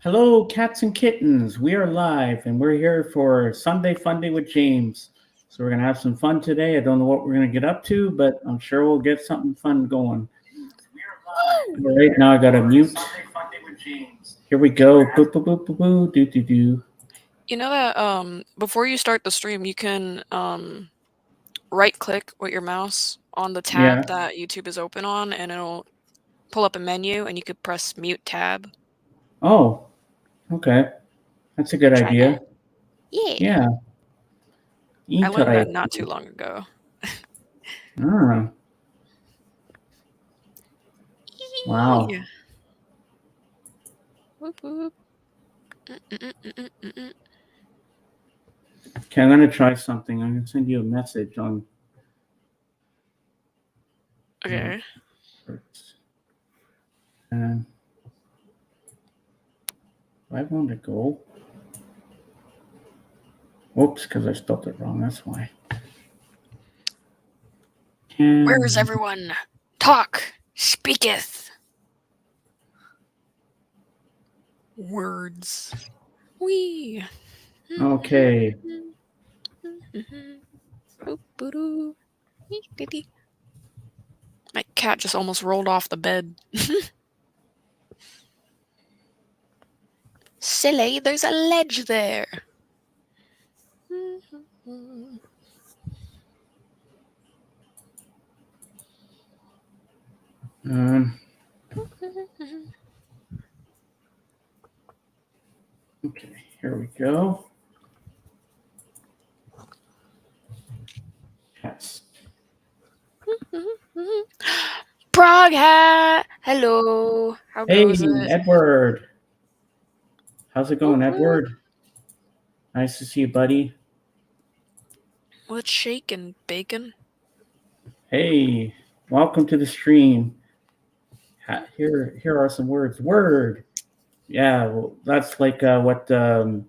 Hello, cats and kittens. We are live and we're here for Sunday Funday with James. So we're going to have some fun today. I don't know what we're going to get up to, but I'm sure we'll get something fun going. All right, now I got to mute. Here we go. Boo, boo, boo, boo, boo, do, do, do. You know that before you start the stream, you can right click with your mouse on the tab Yeah. that YouTube is open on, and it'll pull up a menu, and you could press mute tab. Oh, okay. That's a good Try idea. that. Yeah. Yeah. I learned Interact. that not too long ago. Ah, wow. Yeah. Whoop, whoop. Mm-mm-mm-mm-mm-mm. Okay, I'm going to try something. I'm going to send you a message on. Okay. And I want to go. Whoops, because I spelled it wrong. That's why. Where is And everyone? Talk. Speaketh. Words. Wee. okay. My cat just almost rolled off the bed. Silly, there's a ledge there. Okay, here we go. Yes. Prague hat. Hello. How Hey, goes it? Edward. How's it going, Whoop, whoop. Edward? Nice to see you, buddy. What's shaking, bacon? Hey, welcome to the stream. Here are some words. Word. Yeah, well, that's like what Joe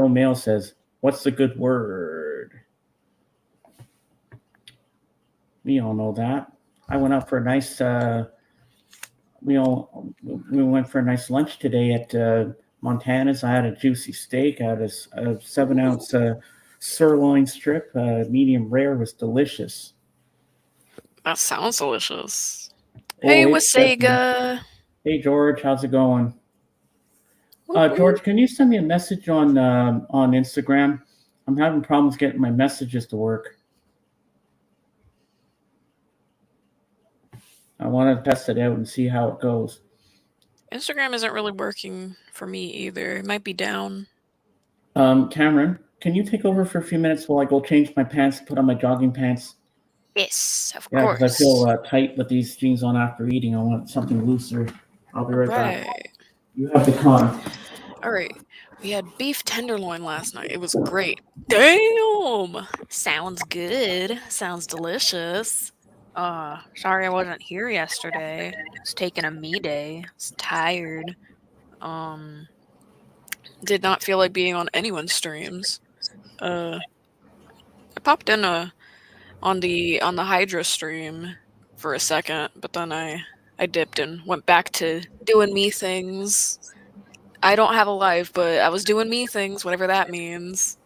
Mail says. What's the good word? We all know that. I went out for a nice. We went for a nice lunch today at Montana's. I had a juicy steak. I had a 7 ounce sirloin strip, medium rare. Was delicious. That sounds delicious. Oh, Hey, it's definitely. Wasega. Hey George, how's it going? Whoop, whoop. George, can you send me a message on Instagram? I'm having problems getting my messages to work. I want to test it out and see how it goes. Instagram isn't really working for me either. It might be down. Cameron, can you take over for a few minutes while I go change my pants, put on my jogging pants? Yes, of Yeah, because I feel course. tight with these jeans on after eating. I want something looser. I'll be right back. Alright. You have the con. Alright. We had beef tenderloin last night. It was great. Damn! Sounds good. Sounds delicious. Sorry I wasn't here yesterday. I was taking a me day. I was tired. Um, did not feel like being on anyone's streams. I popped in on the Hydra stream for a second, but then I dipped and went back to doing me things. I don't have a life, but I was doing me things, whatever that means.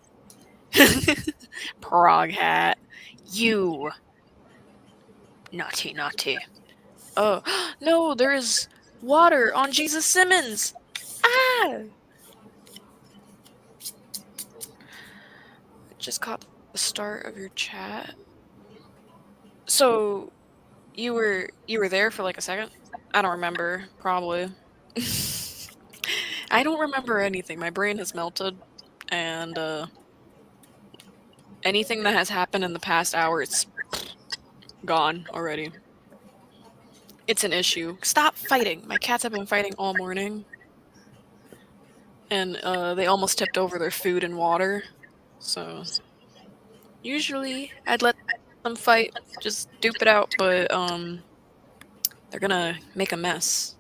Prague hat. You. Naughty, naughty. Oh, no, there is water on Jesus Simmons. Ah! I just caught the start of your chat. So, you were there for like a second? I don't remember, probably. I don't remember anything. My brain has melted, and anything that has happened in the past hour, it's gone already. It's an issue. Stop fighting! My cats have been fighting all morning, and they almost tipped over their food and water. So usually I'd let them fight, just dupe it out, but they're gonna make a mess.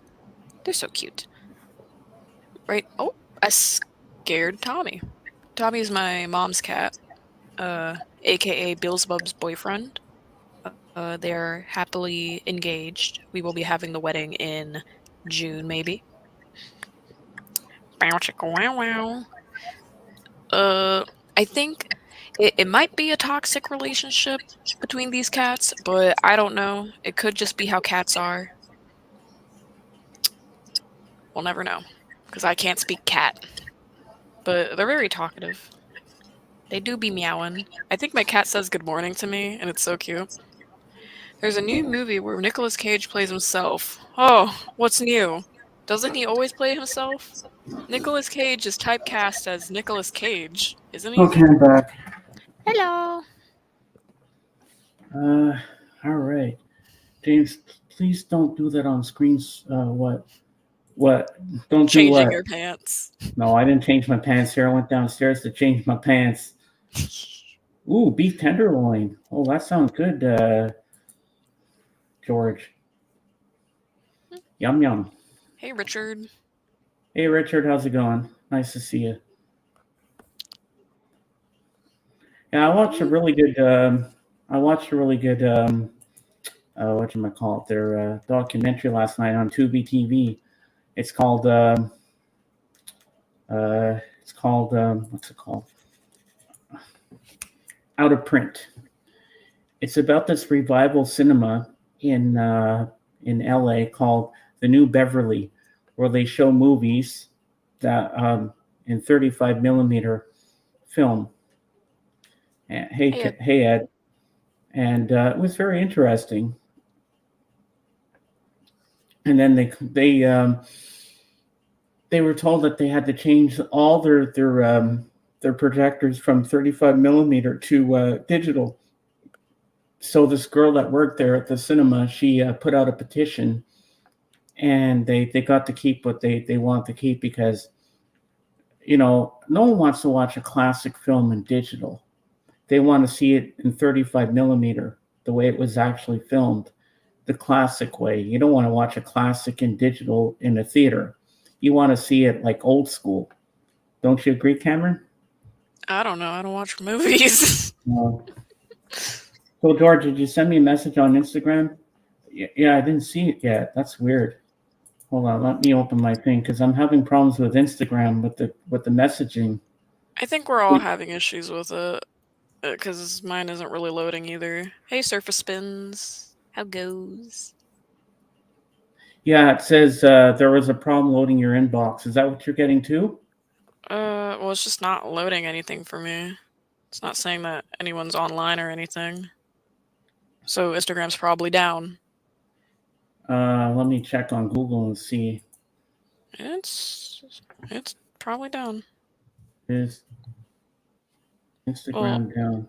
They're so cute, right? Oh, I scared Tommy. Tommy's my mom's cat, aka Beelzebub's boyfriend. They're happily engaged. We will be having the wedding in June, maybe. Bow chicka wow wow. I think it might be a toxic relationship between these cats, but I don't know. It could just be how cats are. We'll never know because I can't speak cat, but they're very talkative. They do be meowing. I think my cat says good morning to me, and it's so cute. There's a new movie where Nicolas Cage plays himself. Oh, what's new? Doesn't he always play himself? Nicolas Cage is typecast as Nicolas Cage, isn't he? Okay, I'm back. Hello. Uh, all right, James. Please don't do that on screens. What? What? Don't do Changing your what? pants. No, I didn't change my pants here. I went downstairs to change my pants. Ooh, beef tenderloin. Oh, that sounds good, George. Yum yum. Hey, Richard. Hey, Richard, how's it going? Nice to see you. Yeah, I watched a really good. I watched a really good. What you might call it? Their documentary last night on Tubi TV. It's called. It's called. What's it called? Out of Print. It's about this revival cinema in LA called the New Beverly, where they show movies that in 35 millimeter film. Hey, Hey, hey Ed, and it was very interesting. And then they were told that they had to change all their projectors from 35 millimeter to digital. So this girl that worked there at the cinema, she put out a petition, and they got to keep what they want to keep because no one wants to watch a classic film in digital. They want to see it in 35 millimeter, the way it was actually filmed, the classic way. You don't want to watch a classic in digital in a theater. You want to see it like old school. Don't you agree, Cameron? I don't know. I don't watch movies. No. So, George, did you send me a message on Instagram? Yeah, I didn't see it yet. That's weird. Hold on, let me open my thing because I'm having problems with Instagram with the messaging. I think we're all having issues with it because mine isn't really loading either. Hey, Surface Spins. How goes? Yeah, it says there was a problem loading your inbox. Is that what you're getting too? Well, it's just not loading anything for me. It's not saying that anyone's online or anything. So Instagram's probably down. Let me check on Google and see. It's probably down. Is Well, Instagram down?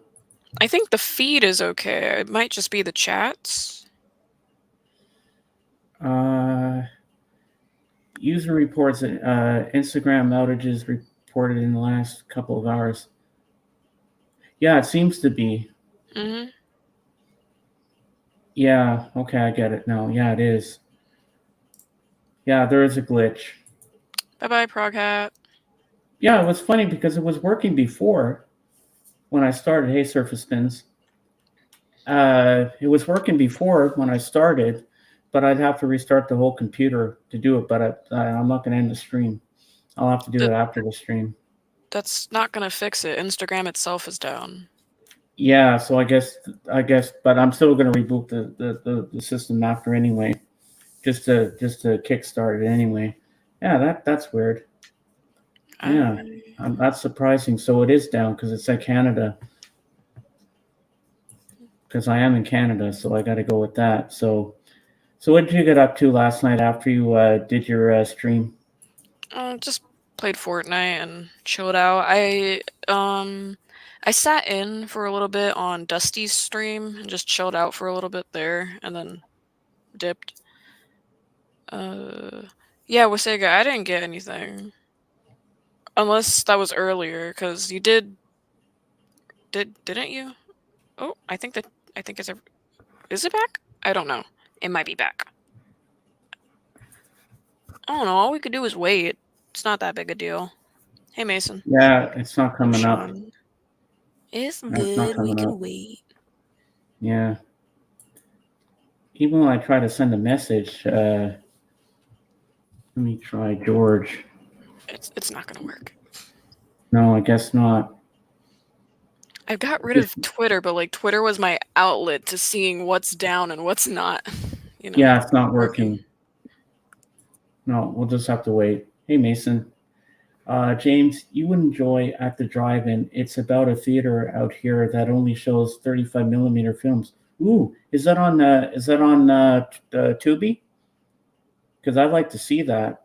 I think the feed is okay. It might just be the chats. User reports that Instagram outages reported in the last couple of hours. Yeah, it seems to be. Mm-hmm. Yeah, okay, I get it now. Yeah, it is. Yeah, there is a glitch. Bye-bye, Proghat. Yeah, it was funny because it was working before when I started. Hey, Surface Spins. It was working before when I started, but I'd have to restart the whole computer to do it. But I'm not going to end the stream. I'll have to do it after the stream. That's not gonna fix it. Instagram itself is down. Yeah, so I guess, but I'm still going to reboot the system after anyway, just to kickstart it anyway. Yeah, that's weird. Yeah, that's surprising. So it is down because it's in Canada. Because I am in Canada, so I got to go with that. So what did you get up to last night after you did your stream? Just played Fortnite and chilled out. I sat in for a little bit on Dusty's stream and just chilled out for a little bit there and then dipped. Yeah, with Sega, I didn't get anything. Unless that was earlier, because you didn't you? Oh, I think it's is it back? I don't know. It might be back. I don't know. All we could do is wait. It's not that big a deal. Hey, Mason. Yeah, it's not Oh, coming up. Sean. It's No, it's not good. We coming can up. wait. Yeah. Even when I try to send a message, let me try George. It's not gonna work. No, I guess not. I got rid of Twitter, but like Twitter was my outlet to seeing what's down and what's not. Yeah, it's not Working. working. No, we'll just have to wait. Hey, Mason. James, you would enjoy At the Drive-In. It's about a theater out here that only shows 35 millimeter films. Ooh, is that on? Tubi? Because I'd like to see that.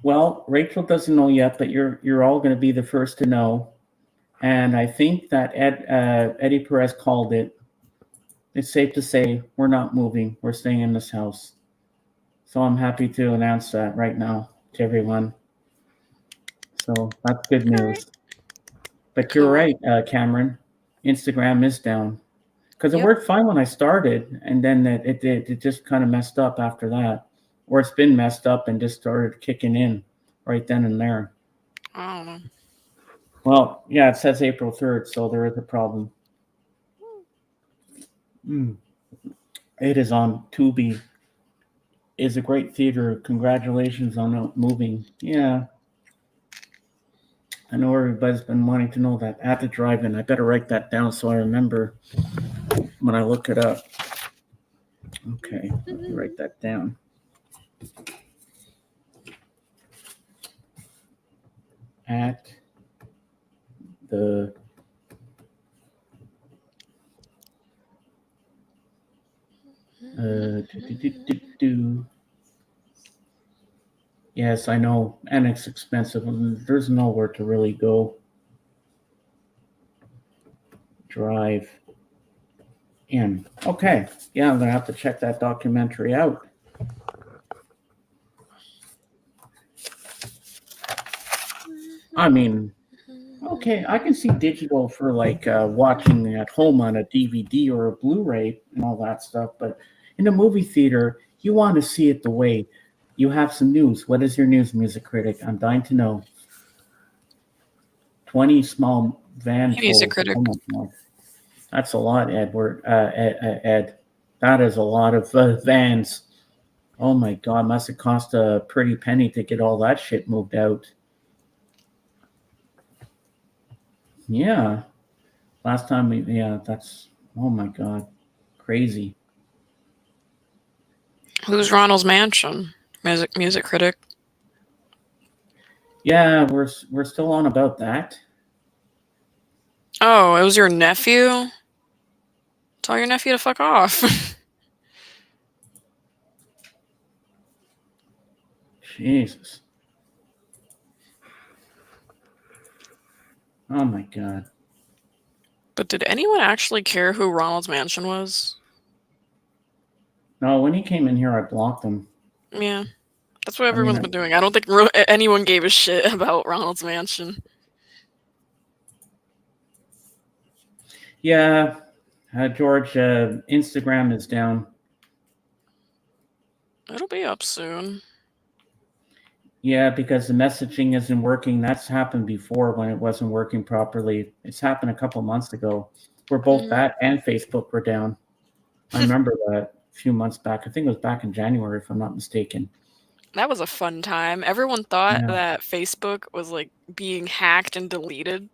Well, Rachel doesn't know yet, but you're all going to be the first to know. And I think that Eddie Perez called it. It's safe to say we're not moving. We're staying in this house. So I'm happy to announce that right now to everyone. So that's good news. But you're Cool. right, Cameron. Instagram is down because it Yep. worked fine when I started, and then it just kind of messed up after that, or it's been messed up and just started kicking in right then and there. I don't know. Well, yeah, it says April 3rd, so there is a problem. Mm. It is on Tubi. Is a great theater. Congratulations on moving. Yeah, I know everybody's been wanting to know that at the drive-in. I better write that down so I remember when I look it up. Okay, let me write that down. At the Yes, I know, and it's expensive. There's nowhere to really go. Drive in. Okay, yeah, I'm gonna have to check that documentary out. I mean, okay, I can see digital for like watching at home on a DVD or a Blu-ray and all that stuff, but in a movie theater, you want to see it the way you have some news. What is your news, music critic? I'm dying to know. 20 small van Hey, music full. critic. Oh my God. That's a lot, Edward. Ed. That is a lot of vans. Oh my God, must have cost a pretty penny to get all that shit moved out. Yeah. Last time that's, oh my God, crazy. Who's Ronald's Mansion? Music critic. Yeah, we're still on about that. Oh, it was your nephew? Tell your nephew to fuck off. Jesus. Oh my God. But did anyone actually care who Ronald's Mansion was? No, when he came in here, I blocked him. Yeah, that's what everyone's been doing. I don't think anyone gave a shit about Ronald's Mansion. Yeah, George, Instagram is down. It'll be up soon. Yeah, because the messaging isn't working. That's happened before when it wasn't working properly. It's happened a couple months ago where both that and Facebook were down. I remember that a few months back. I think it was back in January, if I'm not mistaken. That was a fun time. Everyone thought Yeah. that Facebook was like being hacked and deleted.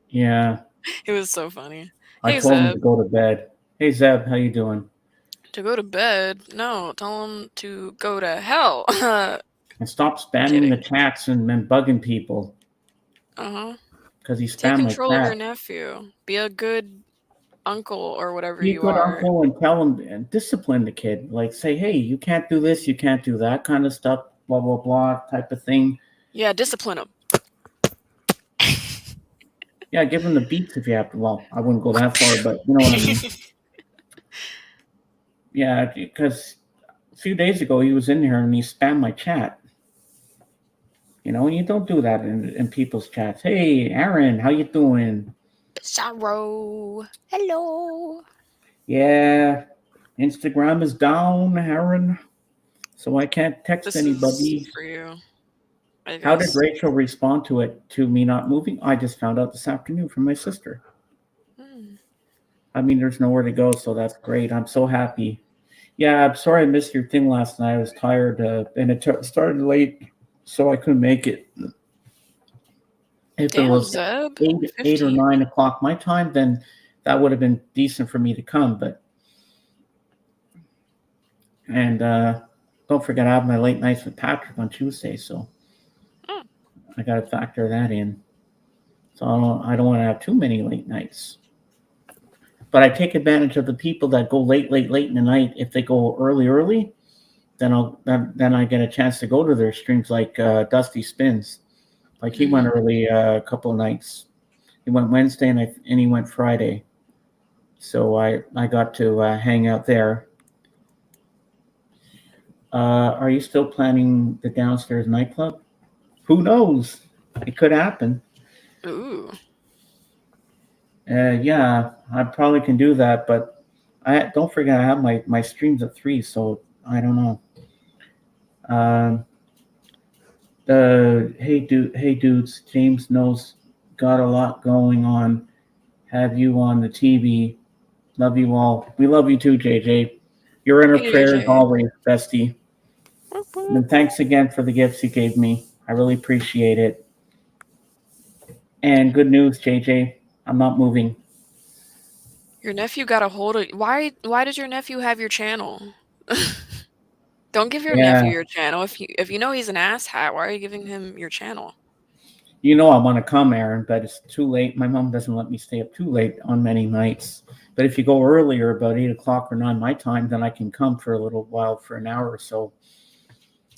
Yeah. It was so funny. I Hey told him Zeb. to go to bed. Hey Zeb, how you doing? To go to bed? No, tell him to go to hell. And stop spamming Kidding. the chats and bugging people. Uh-huh. Because he Take spammed my control of your chat. nephew. Be a good uncle or whatever Be a you good are. uncle and tell him and discipline the kid. Like say, hey, you can't do this, you can't do that kind of stuff, blah blah blah type of thing. Yeah, discipline him. Yeah, give him the beats if you have to. Well, I wouldn't go that far, but you know what I mean. Yeah, because a few days ago he was in here and he spammed my chat. You know, you don't do that in people's chats. Hey, Aaron, how you doing? Sorrow. Hello. Yeah, Instagram is down, Aaron, so I can't text This anybody. is for you. I guess. How did Rachel respond to it, to me not moving? I just found out this afternoon from my sister. I mean, there's nowhere to go, so that's great. I'm so happy. Yeah, I'm sorry I missed your thing last night. I was tired, and it started late, so I couldn't make it. If it Damn, was Zeb. eight or 50. 9 o'clock my time, then that would have been decent for me to come. But and don't forget, I have my late nights with Patrick on Tuesday, so Oh, I got to factor that in. So I don't want to have too many late nights. But I take advantage of the people that go late in the night. If they go early, then I get a chance to go to their streams like Dusty Spins. Like he went mm-hmm. early a couple of nights. He went Wednesday and he went Friday. So I got to hang out there. Are you still planning the downstairs nightclub? Who knows? It could happen. Ooh. Yeah, I probably can do that, but I don't forget I have my streams at 3, so I don't know. Um, hey dudes, James knows got a lot going on. Have you on the TV? Love you all. We love you too, JJ. You're in our Hey, prayers JJ. always, bestie. Whoop, whoop. And thanks again for the gifts you gave me. I really appreciate it. And good news, JJ. I'm not moving. Your nephew got a hold of. Why does your nephew have your channel? Don't give your Yeah, nephew your channel. If you know he's an asshat, why are you giving him your channel? you know I want to come, Aaron, but it's too late. My mom doesn't let me stay up too late on many nights. But if you go earlier, about 8 o'clock or 9 my time, then I can come for a little while for an hour or so.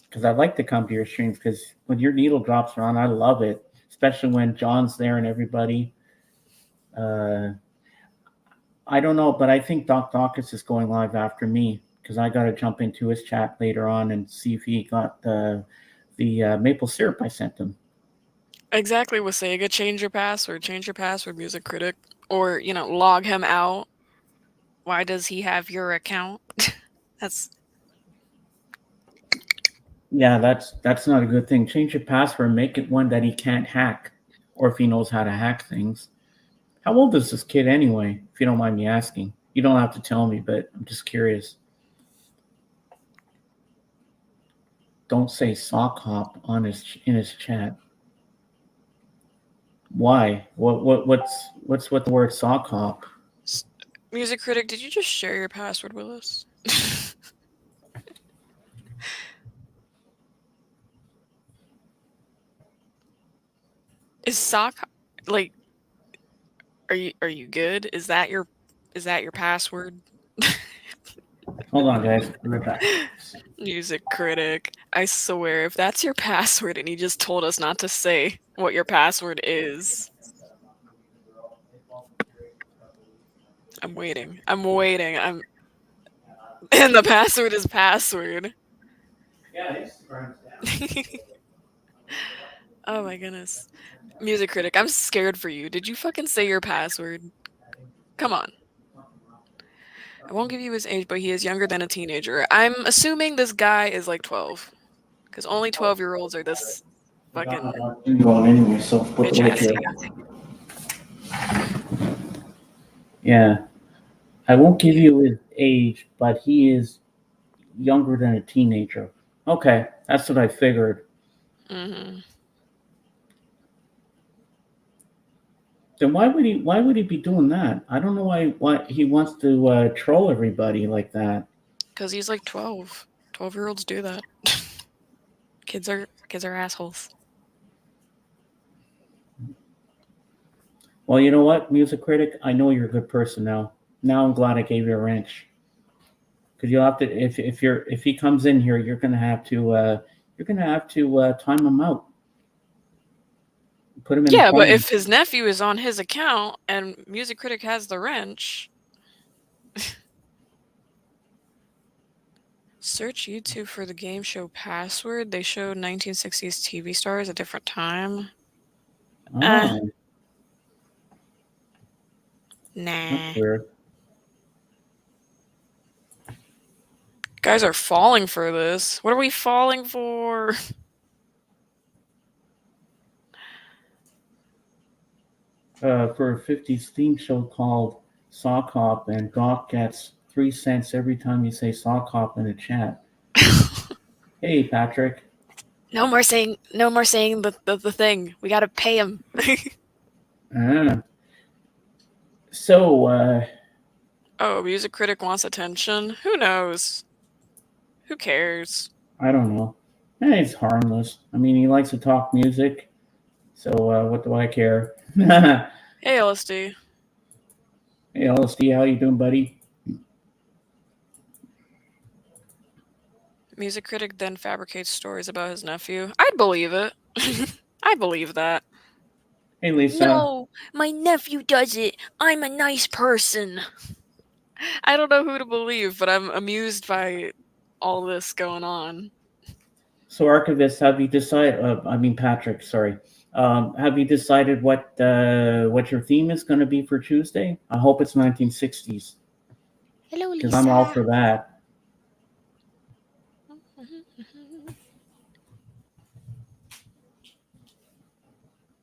Because I like to come to your streams because when your needle drops around, I love it, especially when John's there and everybody. Uh, I don't know, but I think Doc Dawkins is going live after me because I got to jump into his chat later on and see if he got the maple syrup I sent him. Exactly with Sega. Change your password, Music Critic. Or, log him out. Why does he have your account? That's Yeah, that's not a good thing. Change your password, make it one that he can't hack, or if he knows how to hack things. How old is this kid anyway? If you don't mind me asking, you don't have to tell me, but I'm just curious. Don't say sock hop on his in his chat. Why? What's with the word sock hop? Music Critic, did you just share your password with us? Is sock like are you good? Is that your password? Hold on, guys. Be right back. Music Critic. I swear, if that's your password and you just told us not to say what your password is. I'm waiting. I'm waiting. I'm and the password is password. Oh my goodness. Music Critic, I'm scared for you. Did you fucking say your password? Come on. I won't give you his age, but he is younger than a teenager. I'm assuming this guy is like 12. Because only 12-year-olds are this I got my fucking opportunity on anyway, so put the bitch light here. assy. Yeah, I won't give you his age, but he is younger than a teenager. Okay, that's what I figured. Hmm. Then why would he be doing that? I don't know why he wants to troll everybody like that. Because he's like 12. 12-year-olds do that. Kids are assholes. Well, you know what, music critic, I know you're a good person now. Now I'm glad I gave you a wrench because you'll have to if he comes in here, you're gonna have to time him out, put him in a Yeah, but corner. if his nephew is on his account and Music Critic has the wrench, search YouTube for the game show password. They showed 1960s TV stars at different time. Eh, Oh, that's nah. weird. Guys are falling for this. What are we falling for? For a 50s theme show called Sock Hop, and Doc gets 3 cents every time you say sock hop in a chat. Hey, Patrick. No more saying the thing. We gotta pay him. Ah. So, Oh, music critic wants attention? Who knows? Who cares? I don't know. It's harmless. I mean, he likes to talk music, so what do I care? Hey, Hey, LSD. LSD, how you doing, buddy? Music critic then fabricates stories about his nephew. I'd believe it. I believe that. Hey, Lisa. No, my nephew does it. I'm a nice person. I don't know who to believe, but I'm amused by all this going on. So, Archivist, have you decided? I mean, Patrick, sorry. Have you decided what your theme is going to be for Tuesday? I hope it's 1960s Hello, because I'm all for that.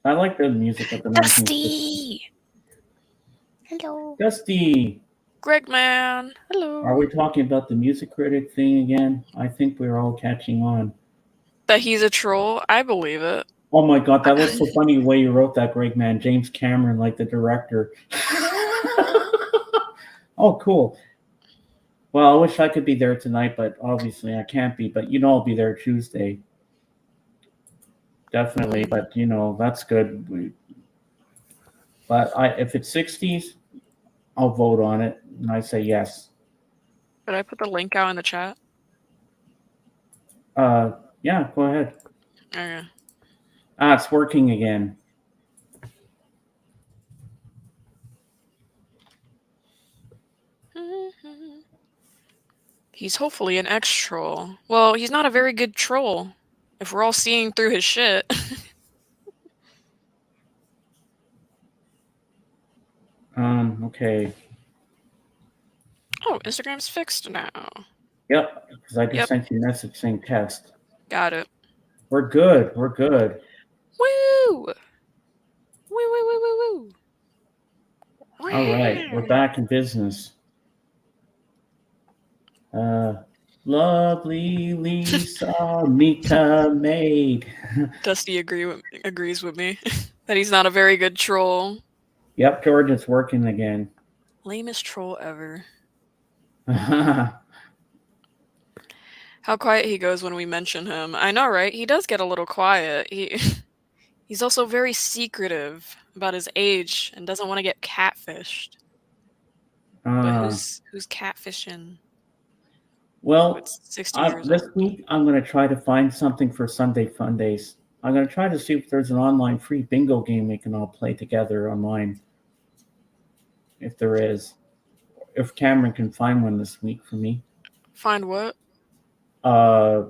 I like the music of the 1960s. Dusty! Hello. Dusty! Greg man, hello. Are we talking about the music critic thing again? I think we're all catching on. That he's a troll? I believe it. Oh my god, that was so funny the way you wrote that, Greg man. James Cameron, like the director. Oh, cool. Well, I wish I could be there tonight, but obviously I can't be. But I'll be there Tuesday. Definitely, but that's good. But if it's 60s, I'll vote on it, and I say yes. Did I put the link out in the chat? Yeah, go ahead. Okay. It's working again. He's hopefully an ex-troll. Well, he's not a very good troll, if we're all seeing through his shit. Okay. Oh, Instagram's fixed now. Yep, because I just sent you a message saying test. Got it. We're good. We're good. Woo! Woo, woo, woo, woo, woo. All right, we're back in business. Lovely Lisa Mika Maid. Dusty agrees with me that he's not a very good troll. Yep, George, it's working again. Lamest troll ever. How quiet he goes when we mention him. I know, right? He does get a little quiet. He's also very secretive about his age and doesn't want to get catfished. But who's catfishing? Well, 60 years this old? week I'm going to try to find something for Sunday Fundays. I'm going to try to see if there's an online free bingo game we can all play together online. If there is. If Cameron can find one this week for me. Find what? A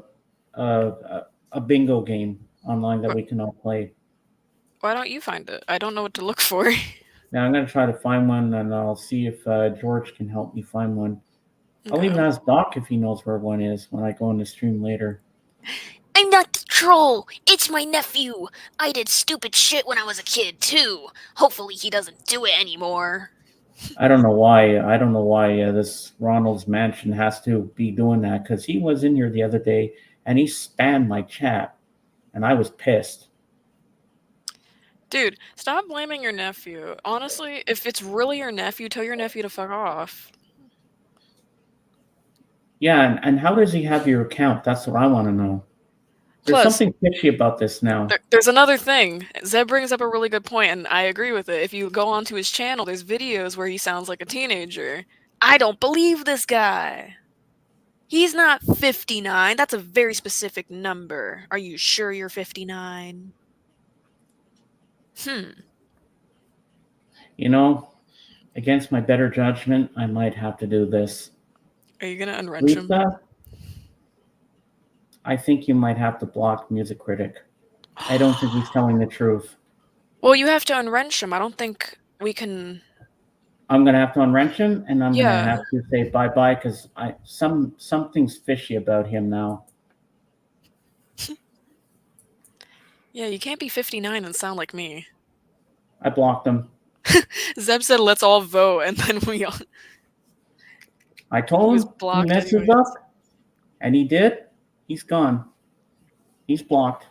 bingo game online that we can all play. Why don't you find it? I don't know what to look for. Now I'm going to try to find one, and I'll see if George can help me find one. Okay. I'll even ask Doc if he knows where one is when I go on the stream later. I'm not the troll. It's my nephew. I did stupid shit when I was a kid, too. Hopefully he doesn't do it anymore. I don't know why. This Ronald's Mansion has to be doing that, because he was in here the other day and he spammed my chat, and I was pissed. Dude, stop blaming your nephew. Honestly, if it's really your nephew, tell your nephew to fuck off. Yeah, and how does he have your account? That's what I want to know. There's something fishy about this now. There's another thing. Zeb brings up a really good point, and I agree with it. If you go onto his channel, there's videos where he sounds like a teenager. I don't believe this guy. He's not 59. That's a very specific number. Are you sure you're 59? Against my better judgment, I might have to do this. Are you going to unwrench him? I think you might have to block Music Critic. I don't think he's telling the truth. Well, you have to unwrench him. I don't think we can... I'm going to have to unwrench him, and I'm going to have to say bye-bye, because something's fishy about him now. Yeah, you can't be 59 and sound like me. I blocked him. Zeb said, let's all vote, and then we all... I He told was him he blocked messes anyways. up, and he did. He's gone. He's blocked.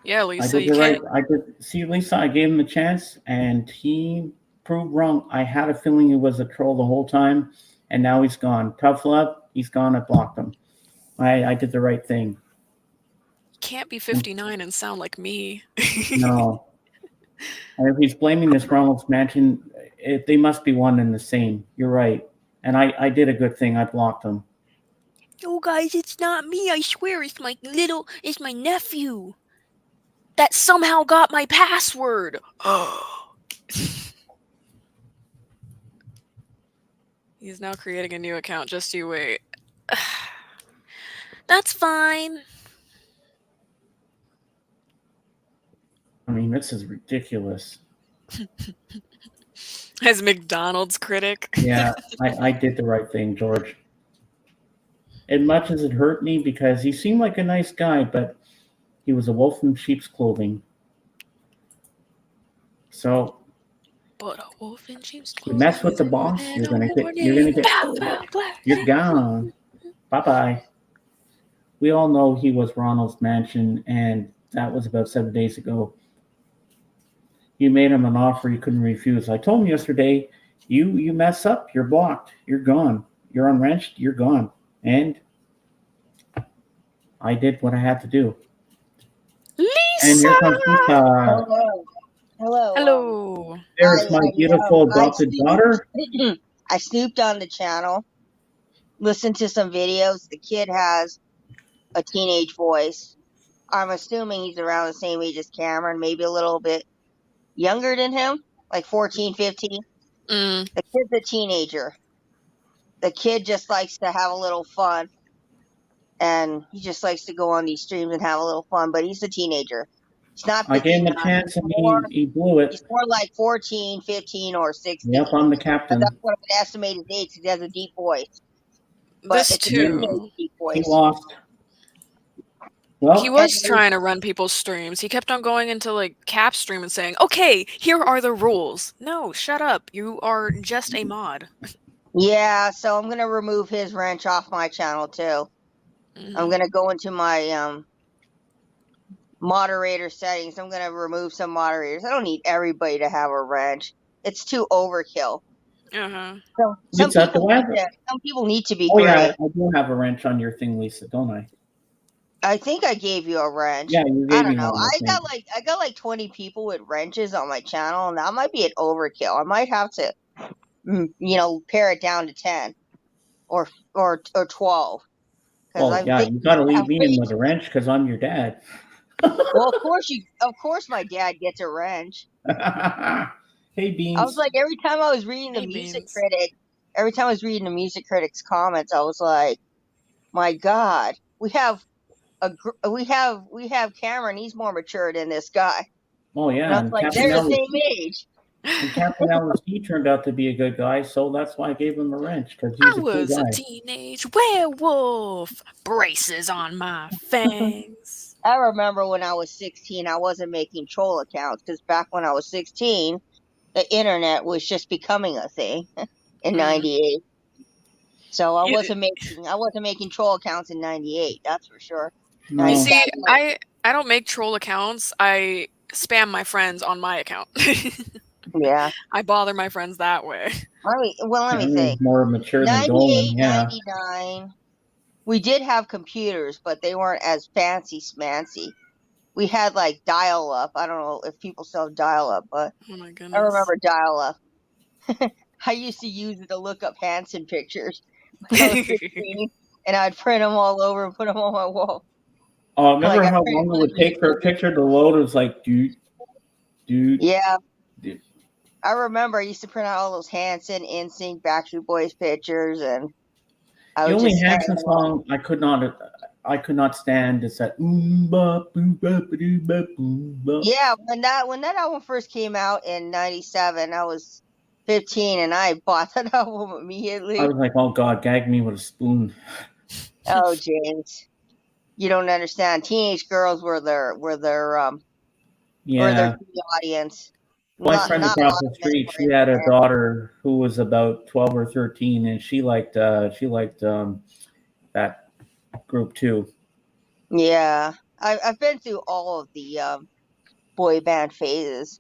Yeah, I Lisa, did you the right. can't. I did see Lisa. I gave him a chance, and he proved wrong. I had a feeling he was a troll the whole time, and now he's gone. Tough love. He's gone. I blocked him. I did the right thing. Can't be 59 and sound like me. No. And if he's blaming this Ronald's Mansion, they must be one and the same. You're right. And I did a good thing. I blocked him. Oh, guys, it's not me. I swear, it's my nephew. That somehow got my password. He's now creating a new account. Just you wait. That's fine. I mean, this is ridiculous. As McDonald's critic. Yeah, I did the right thing, George. As much as it hurt me because he seemed like a nice guy, but he was a wolf in sheep's clothing. So But a wolf in sheep's you clothing. mess with the boss, you're gonna you're gone. Bye bye. We all know he was Ronald's Mansion, and that was about 7 days ago. You made him an offer he couldn't refuse. I told him yesterday, you mess up, you're blocked, you're gone, you're unwrenched, you're gone, and I did what I had to do. And here comes Lisa. Hello. Hello. There's my beautiful adopted daughter. I snooped on the channel, listened to some videos. The kid has a teenage voice. I'm assuming he's around the same age as Cameron, maybe a little bit younger than him, like 14, 15. Mm. The kid's a teenager. The kid just likes to have a little fun, and he just likes to go on these streams and have a little fun, but he's a teenager. He's not I gave him 59. a chance and he blew He's it. more like 14, 15, or 16. Yep, I'm the But captain. that's what I would estimate his age, because he has a deep voice. But This it's a too. teenage deep He voice. lost. Well, He was trying to run people's streams. He kept on going into like Cap stream and saying, "Okay, here are the rules." No, shut up. You are just a mod. Yeah, so I'm gonna remove his wrench off my channel too. I'm gonna go into my moderator settings. I'm gonna remove some moderators. I don't need everybody to have a wrench. It's too overkill. Uh-huh. So Lisa, some people need to be oh great. yeah, I do have a wrench on your thing, Lisa, don't I? I think I gave you a wrench. Yeah, you I gave don't me know. one. I got like 20 people with wrenches on my channel, and that might be an overkill. I might have to, pare it down to 10 or 12. Oh yeah, you got to leave me in with a wrench because I'm your dad. Well, of course, my dad gets a wrench. Hey, Beans. I was like, every time I was reading the music critic's comments, I was like, my God, we have Cameron. He's more mature than this guy. Oh yeah, And I was like, they're the same age. And Captain LSD turned out to be a good guy, so that's why I gave him a wrench, because I was a teenage werewolf. Braces on my fangs. I remember when I was 16, I wasn't making troll accounts, because back when I was 16, the internet was just becoming a thing in '98. So I wasn't making troll accounts in '98. That's for sure. No. You see, I don't make troll accounts. I spam my friends on my account. Yeah. I bother my friends that way. Let me think. More mature than 98, Dolan, yeah. 99. We did have computers, but they weren't as fancy smancy. We had like dial up. I don't know if people still have dial up, but Oh my goodness. I remember dial up. I used to use it to look up Hanson pictures when I was 15, and I'd print them all over and put them on my wall. Oh, remember how long it would take for a picture to load? It was like, dude. Yeah. Dude. I remember I used to print out all those Hanson, NSYNC, Backstreet Boys pictures, and the only Hanson song I could not stand is that. Yeah, when that album first came out in '97, I was 15, and I bought that album immediately. I was like, oh God, gag me with a spoon. Oh, James, you don't understand. Teenage girls were their yeah. audience. My friend Not a across lot the of men street, were she into had a that. daughter who was about 12 or 13, and she liked that group too. Yeah, I've been through all of the boy band phases.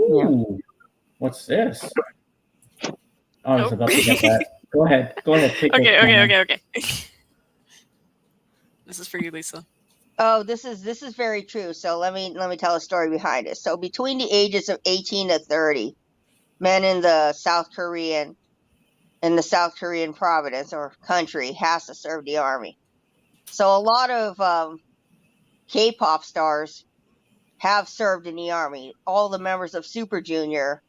Yeah. Oh, what's this? I was Nope. about to get that. Go ahead. Go ahead. Take it, Cameron. Okay. This is for you, Lisa. Oh, this is very true. So let me tell a story behind it. So between the ages of 18 to 30, men in the South Korean province or country has to serve the army. So a lot of K-pop stars have served in the army. All the members of Super Junior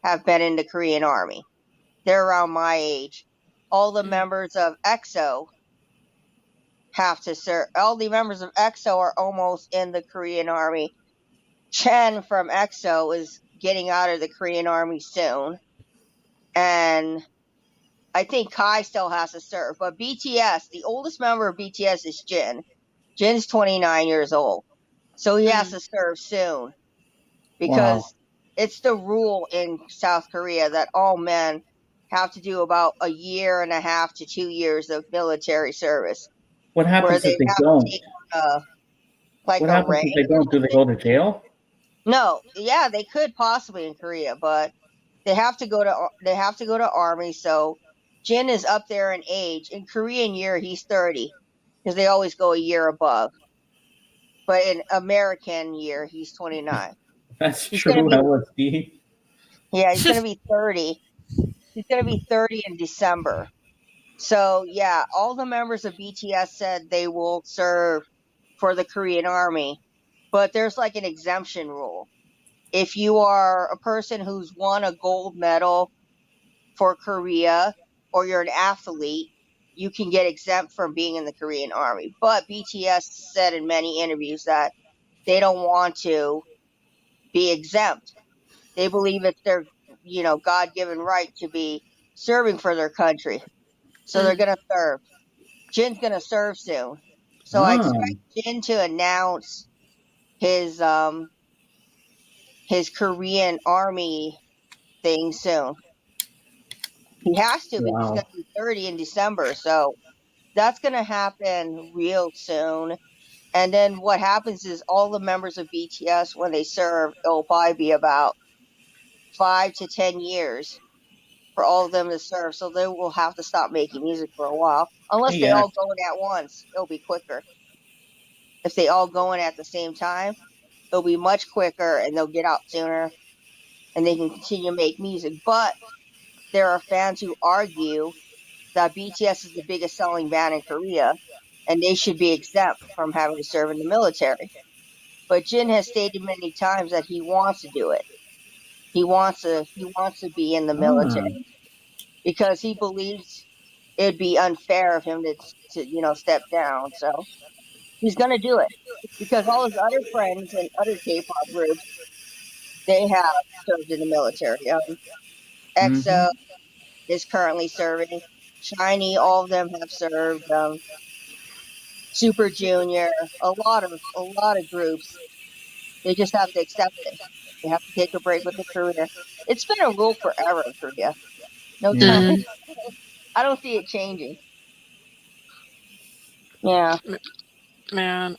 have been in the Korean army. They're around my age. All the Mm. members of EXO have to serve. All the members of EXO are almost in the Korean army. Chen from EXO is getting out of the Korean army soon, and I think Kai still has to serve. But BTS, the oldest member of BTS is Jin. Jin's 29 years old, so he has Mm. to serve soon Wow. because it's the rule in South Korea that all men have to do about a year and a half to 2 years of military service, What where happens if they they have to don't? take on like What a happens rank if they or don't? Do they something. go to jail? No, yeah, they could possibly in Korea, but they have to go to army. So Jin is up there in age. In Korean year, he's 30 because they always go a year above. But in American year, he's 29. That's He's gonna true, be LSD. Yeah, he's gonna be 30. He's gonna be 30 in December. So yeah, all the members of BTS said they will serve for the Korean army, but there's like an exemption rule. If you are a person who's won a gold medal for Korea or you're an athlete, you can get exempt from being in the Korean army. But BTS said in many interviews that they don't want to be exempt. They believe it's their, God-given right to be serving for their country. So they're Mm. going to serve. Jin's going to serve soon. So I Ah, expect Jin to announce his um his Korean army thing soon. He has to because he's going wow. to be 30 in December. So that's going to happen real soon. And then what happens is all the members of BTS, when they serve, it'll probably be about 5 to 10 years for all of them to serve. So they will have to stop making music for a while, unless Hey, they all go in at once. It'll be quicker. If they all go in at the same time, it'll be much quicker, and they'll get out sooner, and they can continue to make music. But there are fans who argue that BTS is the biggest selling band in Korea, and they should be exempt from having to serve in the military. But Jin has stated many times that he wants to do it. He wants to be in the ah, military because he believes it'd be unfair of him to step down. So he's gonna do it because all his other friends and other K-pop groups they have served in the military. mm-hmm. EXO is currently serving. Shiny, all of them have served. Super Junior, a lot of groups. They just have to accept it. They have to take a break with their career. It's been a rule forever in Korea. No Yeah. time. Mm. I don't see it changing. Yeah. Man,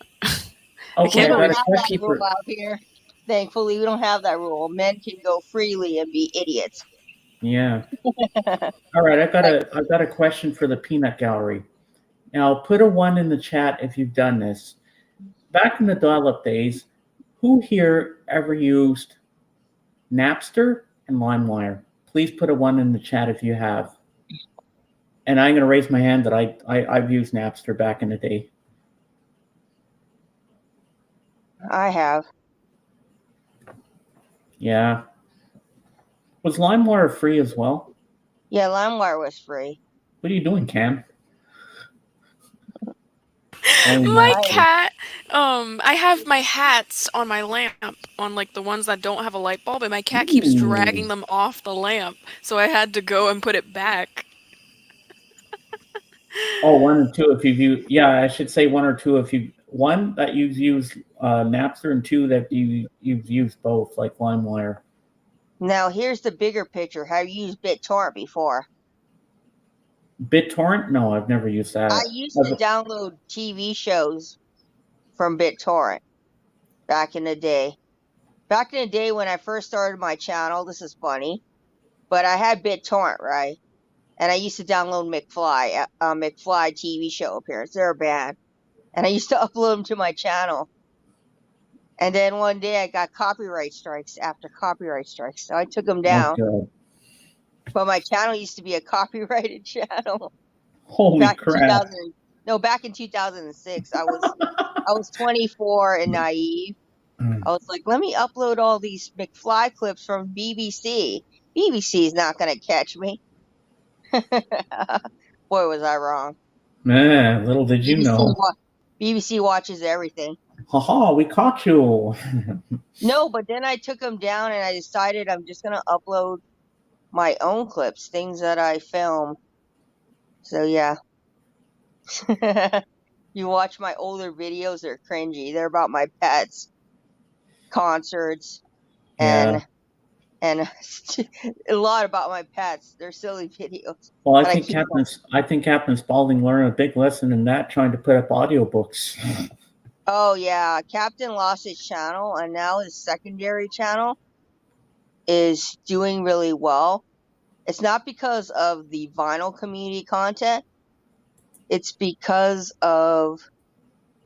I Okay, We can't I don't got believe. a have that question rule for. out here. Thankfully, we don't have that rule. Men can go freely and be idiots. Yeah. All right, I got a question for the peanut gallery. Now, put a one in the chat if you've done this. Back in the dial-up days, who here ever used Napster and LimeWire? Please put a one in the chat if you have. And I'm going to raise my hand that I've used Napster back in the day. I have. Yeah. Was LimeWire free as well? Yeah, LimeWire was free. What are you doing, Cam? Oh, My I Napster. cat, I have my hats on my lamp, on like the ones that don't have a light bulb, and my cat keeps Ooh. dragging them off the lamp, so I had to go and put it back. Oh, one and two if you've used. Yeah, I should say one or two if you. one that you've used Napster, and two that you've used both, like LimeWire. Now, here's the bigger picture. Have you used BitTorrent before? BitTorrent? No, I've never used that. I used to download TV shows from BitTorrent back in the day. Back in the day when I first started my channel, this is funny, but I had BitTorrent, right? And I used to download McFly TV show appearance. They're bad. And I used to upload them to my channel. And then one day I got copyright strikes after copyright strikes. So I took them down. Oh, God. But my channel used to be a copyrighted channel. Holy back crap. back in 2006. I was 24 and naive. I was like, let me upload all these McFly clips from BBC. BBC's not going to catch me. Boy, was I wrong. Man, little did you know. BBC watches everything. Haha, we caught you. No, but then I took them down and I decided I'm just going to upload my own clips, things that I film. So, yeah. You watch my older videos, they're cringy. They're about my pets, concerts, and a lot about my pets. They're silly videos. Well, I think Captain Spaulding learned a big lesson in that, trying to put up audiobooks. Oh yeah, Captain lost his channel, and now his secondary channel is doing really well. It's not because of the vinyl community content. It's because of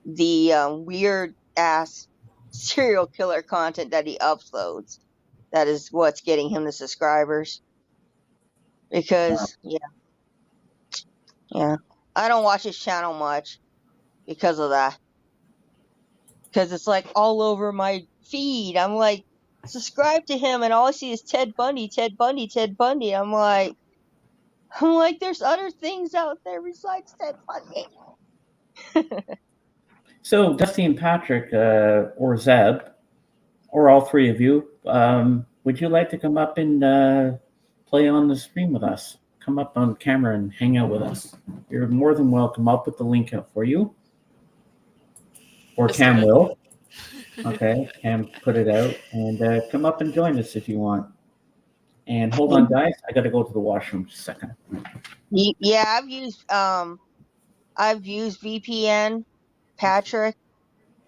the weird ass serial killer content that he uploads. That is what's getting him the subscribers. Because yeah, I don't watch his channel much because of that. Because it's like all over my feed. I'm like, subscribe to him, and all I see is Ted Bundy, Ted Bundy, Ted Bundy. I'm like, there's other things out there besides Ted Bundy. So, Dusty and Patrick, or Zeb, or all three of you, would you like to come up and play on the stream with us? Come up on camera and hang out with us. You're more than welcome. I'll put the link up for you. Or Cam will. Okay, Cam put it out. And come up and join us if you want. And hold on, guys. I got to go to the washroom just a second. Yeah, I've used VPN, Patrick,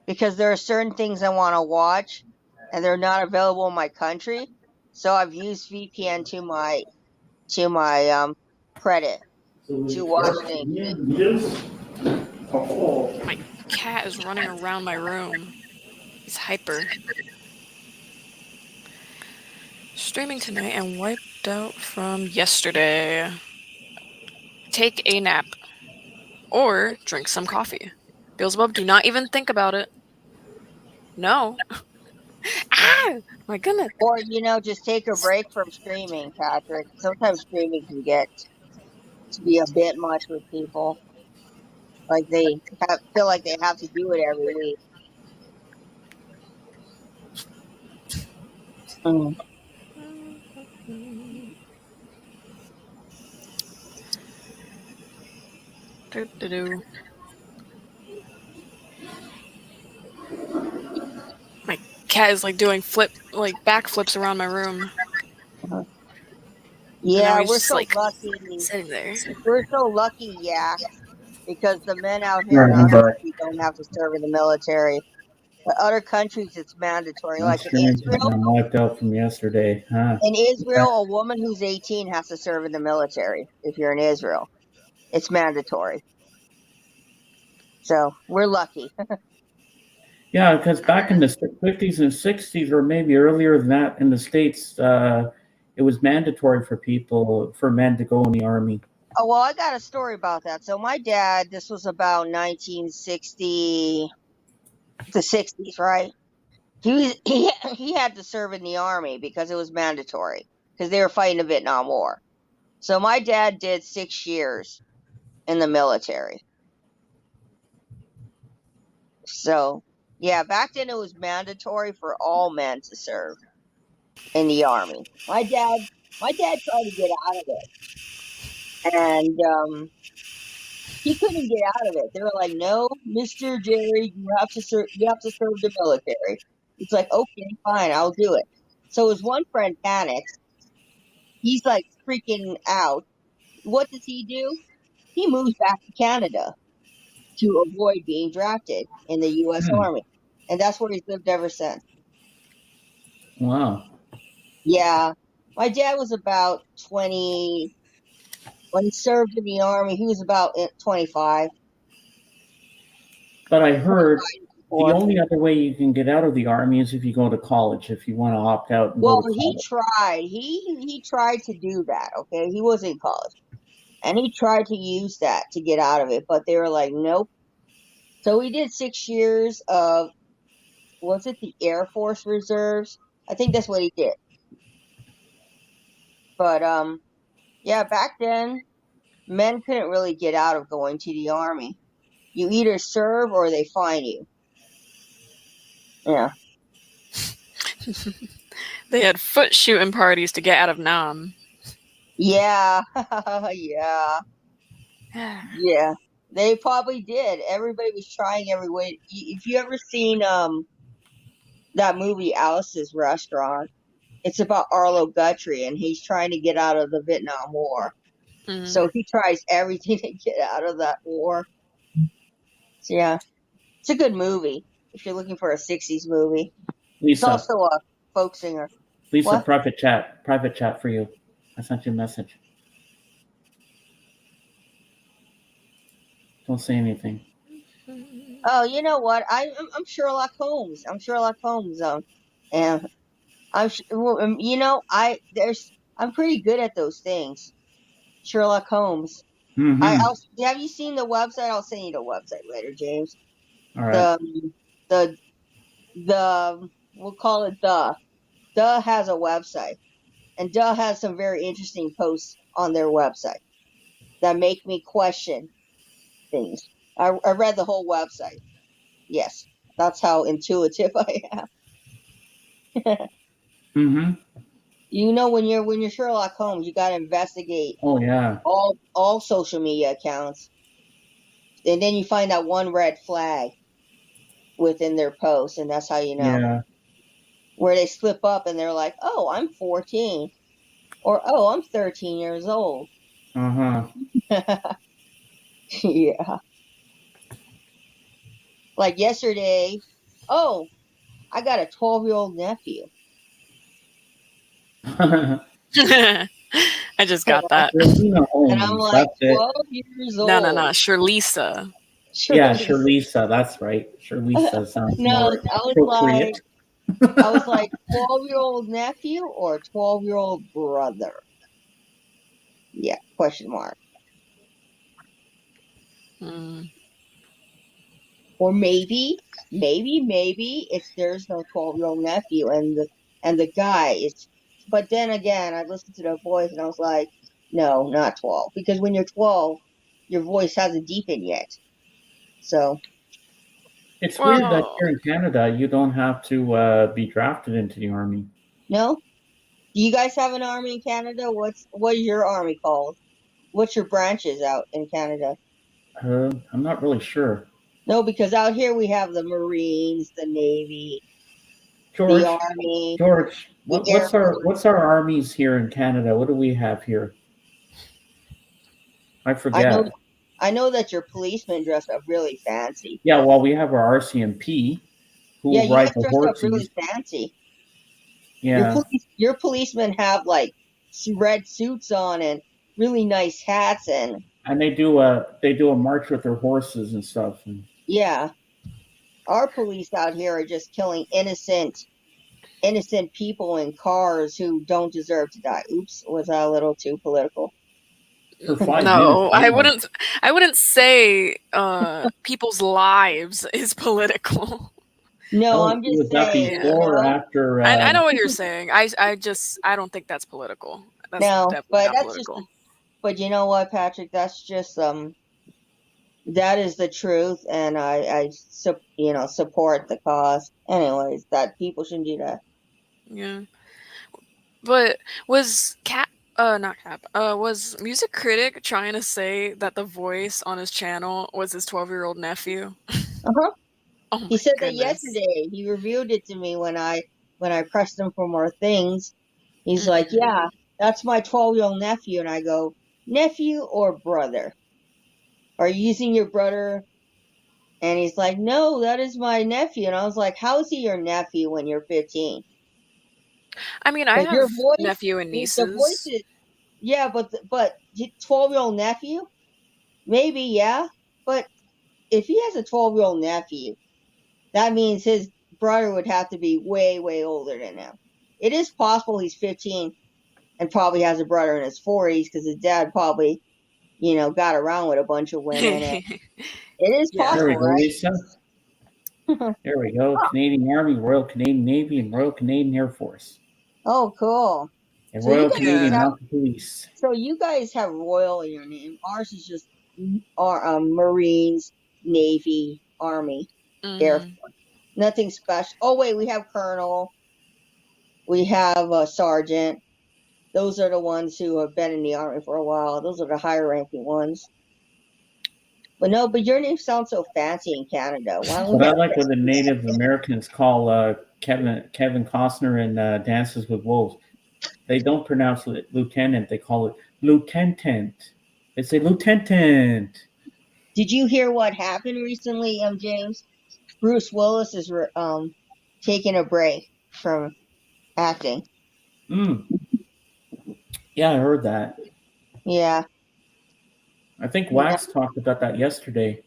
because there are certain things I want to watch, and they're not available in my country. So I've used VPN to my credit to watch things. My cat is running around my room. He's hyper. Streaming tonight and wiped out from yesterday. Take a nap. Or drink some coffee. Beelzebub, do not even think about it. No. Ah! My goodness. Or, just take a break from streaming, Patrick. Sometimes streaming can get to be a bit much with people. Like they feel like they have to do it every week. My cat is like doing backflips around my room. Yeah, we're so like, lucky. Sitting there. We're so lucky, yeah, because the men out here in our country don't have to serve in the military. But other countries, it's mandatory. Like in Israel, I'm wiped out from yesterday. in Israel, a woman who's 18 has to serve in the military. If you're in Israel, it's mandatory. So we're lucky. Yeah, because back in the 50s and 60s, or maybe earlier than that, in the States, it was mandatory for men to go in the army. Oh, well, I got a story about that. So my dad, this was about 1960, the 60s, right? He had to serve in the army because it was mandatory because they were fighting the Vietnam War. So my dad did 6 years in the military. So, yeah, back then it was mandatory for all men to serve in the army. My dad tried to get out of it. And He couldn't get out of it. They were like, "No, Mr. Jerry, you have to serve. You have to serve the military." It's like, "Okay, fine, I'll do it." So his one friend panics. He's like freaking out. What does he do? He moves back to Canada to avoid being drafted in the U.S. Hmm. Army, and that's where he's lived ever since. Wow. Yeah, my dad was about 20 when he served in the Army. He was about 25, But I heard the 24. only other way you can get out of the army is if you go to college, if you want to opt out and go Well, to he college. tried. He tried to do that. Okay, he was in college, and he tried to use that to get out of it, but they were like, "Nope." So he did 6 years of, was it the Air Force Reserves? I think that's what he did. But yeah, back then men couldn't really get out of going to the army. You either serve or they fine you. Yeah. They had foot shooting parties to get out of Nam. Yeah. Yeah. Yeah. They probably did. Everybody was trying every way. If you ever seen that movie Alice's Restaurant, it's about Arlo Guthrie and he's trying to get out of the Vietnam War. Mhm. So he tries everything to get out of that war. So yeah. It's a good movie if you're looking for a 60s movie. It's Lisa, also a folk singer. Lisa, What? private chat for you. I sent you a message. Don't say anything. Oh, you know what? I'm Sherlock Holmes. I'm Sherlock Holmes. And you know, I'm pretty good at those things. Sherlock Holmes. Mm-hmm. Have you seen the website? I'll send you the website later, James. All right. The the we'll call it the has a website, and Duh has some very interesting posts on their website that make me question things. I read the whole website. Yes, that's how intuitive I am. Mm-hmm. You know, when you're Sherlock Holmes, you got to investigate Oh yeah. all social media accounts, and then you find that one red flag within their post, and that's how you know Yeah. where they slip up and they're like, "Oh, I'm 14," or "Oh, I'm 13 years old." Uh-huh. Yeah, like yesterday. Oh, I got a 12-year-old nephew. I just got that. Selena And I'm Holmes. like, That's it. 12 years No, old. Sherlisa. Yeah, Surely. Sherlisa. That's right. Sherlisa sounds No, more appropriate. I was like 12-year-old nephew or 12-year-old brother? Yeah, question mark. Mm. Or maybe it's there's no 12-year-old nephew and the guy is, but then again, I listened to the voice and I was like, no, not 12. Because when you're 12, your voice hasn't deepened yet. So, It's weird that Well, here in Canada you don't have to be drafted into the army. no? Do you guys have an army in Canada? What is your army called? What's your branches out in Canada? I'm not really sure. No, because out here we have the Marines, the Navy, the George, Army, George, the Air Force. what's our armies here in Canada? What do we have here? I I know forget. I know that your policemen dress up really fancy. Yeah, well, we have our RCMP Yeah, who you ride guys the dress up really horses. fancy. Yeah, Your policemen have like red suits on and really nice hats and and they do a march with their horses and stuff. And yeah. Our police out here are just killing innocent people in cars who don't deserve to die. Oops, was that a little too political? for 5 minutes, no, yeah. I wouldn't say people's lives is political. No, I'm Was just that saying, Yeah. before or after? I know what you're saying. I don't think that's political. That's no, definitely but not that's just, political. but you know what, Patrick? That's just that is the truth, and support the cause. Anyways, that people shouldn't do that. Yeah. But was Cat Not Cap. Was Music Critic trying to say that the voice on his channel was his 12-year-old nephew? Uh-huh. Oh He my said that goodness. yesterday. He revealed it to me when I pressed him for more things. He's like, Mhm. "Yeah, that's my 12-year-old nephew." And I go, "Nephew or brother? Are you using your brother?" And he's like, "No, that is my nephew." And I was like, "How is he your nephew when you're 15? I mean, I Because your have voice, nephew and the voice nieces. is, yeah, but 12-year-old nephew, maybe, yeah, but if he has a 12-year-old nephew, that means his brother would have to be way, way older than him. It is possible he's 15 and probably has a brother in his 40s because his dad probably, got around with a bunch of women. And it is Yeah. There we possible, go, Lisa. right? There we go. Canadian Army, Royal Canadian Navy, and Royal Canadian Air Force, Oh, cool. and So you Royal guys just Canadian Yeah. have Mounted Police. Royal in your name. Ours is just Marines, Navy, Army, Air Mhm. Force. Nothing special. Oh wait, we have Colonel. We have a Sergeant. Those are the ones who have been in the Army for a while. Those are the higher ranking ones. But no, but your name sounds so fancy in Canada. Why don't But we I have like what the Christmas? Native Americans call Kevin Costner in Dances with Wolves. They don't pronounce it lieutenant; they call it lieutenant. They say lieutenant. Did you hear what happened recently, James? Bruce Willis is taking a break from acting. Mm, yeah, I heard that. Yeah, I think yeah, Wax talked about that yesterday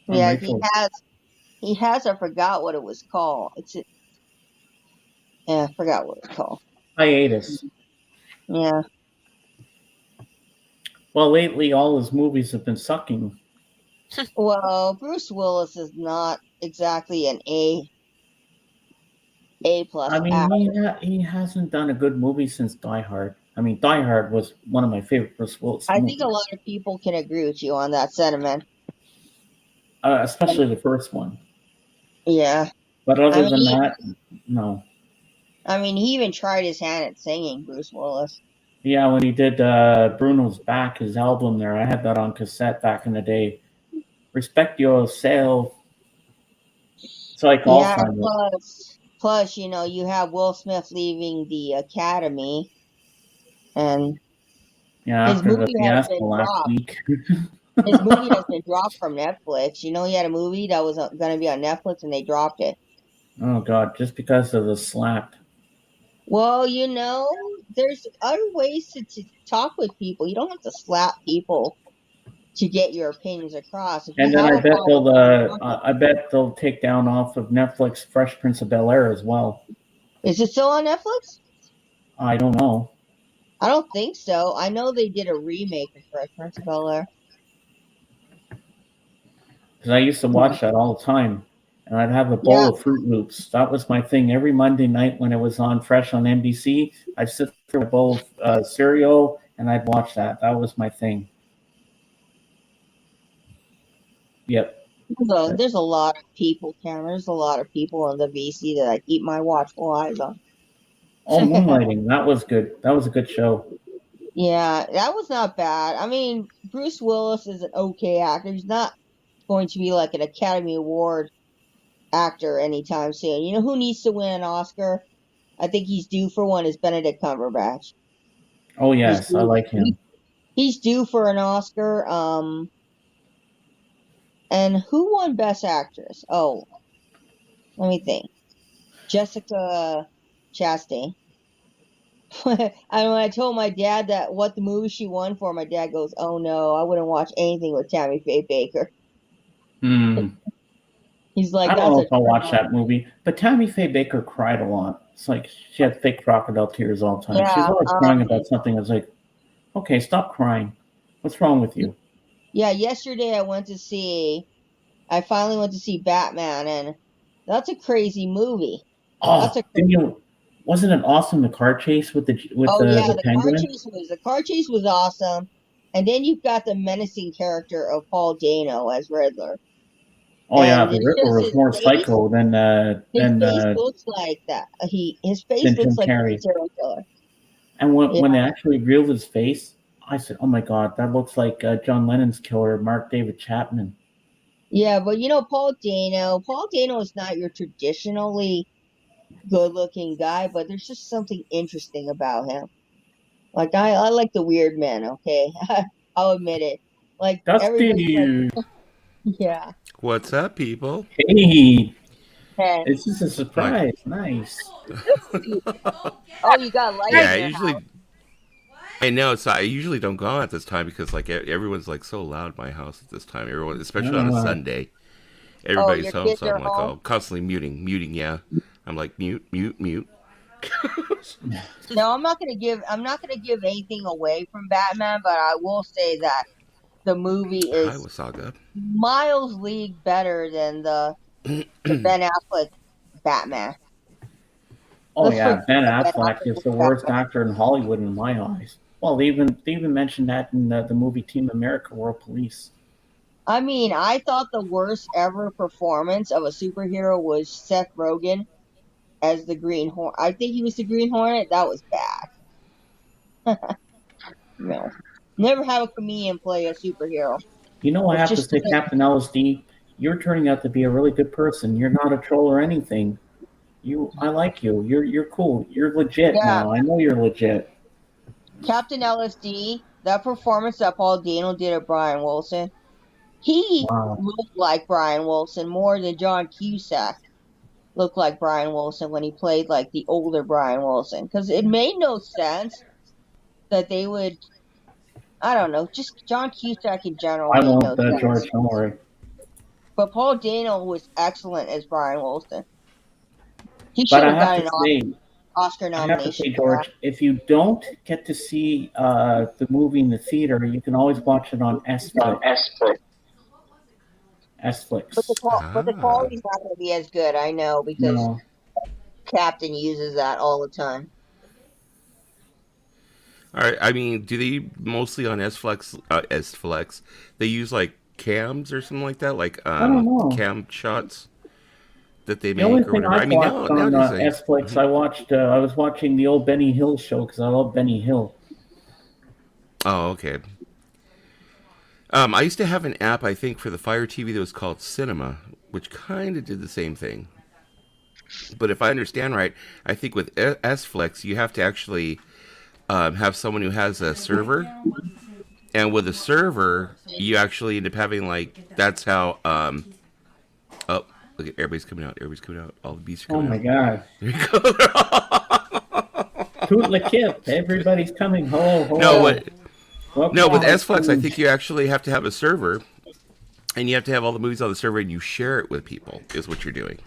on yeah. He Rachel. has. He has. I forgot what it was called. Yeah, I forgot what it's called. Hiatus. Yeah. Well, lately all his movies have been sucking. Well, Bruce Willis is not exactly an A I plus mean, actor. he hasn't done a good movie since Die Hard. I mean, Die Hard was one of my favorite Bruce Willis I think a movies, lot of people can agree with you on that sentiment. especially the first one. Yeah. But I other mean, than that, no. he even tried his hand at singing, Bruce Willis. Yeah, when he did Bruno's Back, his album there, I had that on cassette back in the day. Respect yourself. It's like Yeah. Alzheimer's. Plus, you have Will Smith leaving the Academy, and Yeah, his after the movie has fiasco been last dropped. week. His movie has been dropped from Netflix. He had a movie that was going to be on Netflix, and they dropped it. Oh God, just because of the slap. Well, there's other ways to talk with people. You don't have to slap people to get your opinions across. If you And then have a problem, I bet they'll take down off of Netflix Fresh Prince of Bel Air as well. is it still on Netflix? I don't know I don't think so. I know they did a remake of Fresh Prince of Bel-Air. because I used to watch that all the time, and I'd have a Yeah. bowl of Fruit Loops. That was my thing every Monday night when it was on Fresh on NBC. I'd sit there with a bowl of cereal and I'd watch that. That was my thing. Yep. There's a lot of people, Cameron. There's a lot of people in the VC that I keep my watchful eyes on. Oh, Moonlighting. That was good. That was a good show. Yeah, that was not bad. I mean, Bruce Willis is an okay actor. He's not going to be like an Academy Award actor anytime soon. You know who needs to win an Oscar? I think he's due for one is Benedict Cumberbatch. Oh He's yes, I due, like him. he's due for an Oscar. And who won Best Actress? Oh, let me think. Jessica Chastain. And when I told my dad that what the movie she won for, my dad goes, "Oh no, I wouldn't watch anything with Tammy Faye Baker." Hmm. He's like, I don't "That's know a if I'll watch turnoff." that movie, but Tammy Faye Baker cried a lot. It's like she had fake crocodile tears all the time. She's Yeah, always crying about something. I was like, okay, stop crying. What's wrong with you? yeah. Yesterday I finally went to see Batman, and that's a crazy movie. That's Oh, a didn't you? Wasn't it awesome the car chase with Oh yeah, the penguin? the car chase was awesome, and then you've got the menacing character of Paul Dano as Riddler, Oh yeah, and the it's Riddler just was more psycho his face looks like that. His face than looks Jim like a Carrey. serial killer. And Yeah, when they actually revealed his face, I said, "Oh my God, that looks like John Lennon's killer, Mark David Chapman." yeah, but Paul Dano is not your traditionally good-looking guy, but there's just something interesting about him. Like I like the weird men. Okay, I'll admit it. Like everybody's like, Dusty, yeah, What's up, people? hey, hey, this is a Like, surprise. Nice. oh, you got light yeah, in I your house. usually, I know, so I usually don't go out at this time because like everyone's like so loud in my house at this time. Everyone, especially on a Uh, Sunday, Oh, everybody's your home, kids so I'm are like, home. oh, constantly muting. Yeah, I'm like mute. No, I'm not gonna give anything away from Batman, but I will say that the movie Hi, is Wasaga. miles league better than the Ben Affleck Batman. oh Let's yeah, forget Ben that Ben Affleck Affleck is was the worst Batman. actor in Hollywood in my eyes. Well, they even mentioned that in the movie Team America: World Police. I mean, I thought the worst ever performance of a superhero was Seth Rogen as the Green Hornet. I think he was the Green Hornet. That was bad. No, never have a comedian play a superhero. You know, I It's have to just say, Captain LSD, you're turning out to be a really good person. You're not a troll or anything. I like you. You're cool. You're legit yeah. now. I know you're legit. Captain LSD. That performance that Paul Dano did of Brian Wilson. He Wow. looked like Brian Wilson more than John Cusack looked like Brian Wilson when he played like the older Brian Wilson. Because it made no sense that they would, I don't know, just John Cusack in general I made no won't, sense. George. Don't worry. But Paul Dano was excellent as Brian Wilson. He But should have gotten an Oscar I have to say, nomination for that. George, if you don't get to see the movie in the theater, you can always watch it on But the Sflix. but the Ah, quality's not going to be as good, I know, because No, Captain uses that all the time. all right. I mean, do they mostly on S Flex? They use like cams or something like that, like I don't know. cam shots that they The only make or thing whatever. I I've mean, watched on nowadays they. Sflix, Mhm. I was watching the old Benny Hill show because I love Benny Hill. Oh, okay. I used to have an app, I think, for the Fire TV that was called Cinema, which kind of did the same thing. But if I understand right, I think with SFlex, you have to actually have someone who has a server, and with a server, you actually end up having like that's how. Oh, look at everybody's coming out. Everybody's coming out. All the beasts are Oh coming my out. God. There you go. Toot the kip. Everybody's coming. Ho, no, ho. what? Welcome No, to with my SFlex, I cage. think you actually have to have a server, and you have to have all the movies on the server, and you share it with people. Is what you're doing.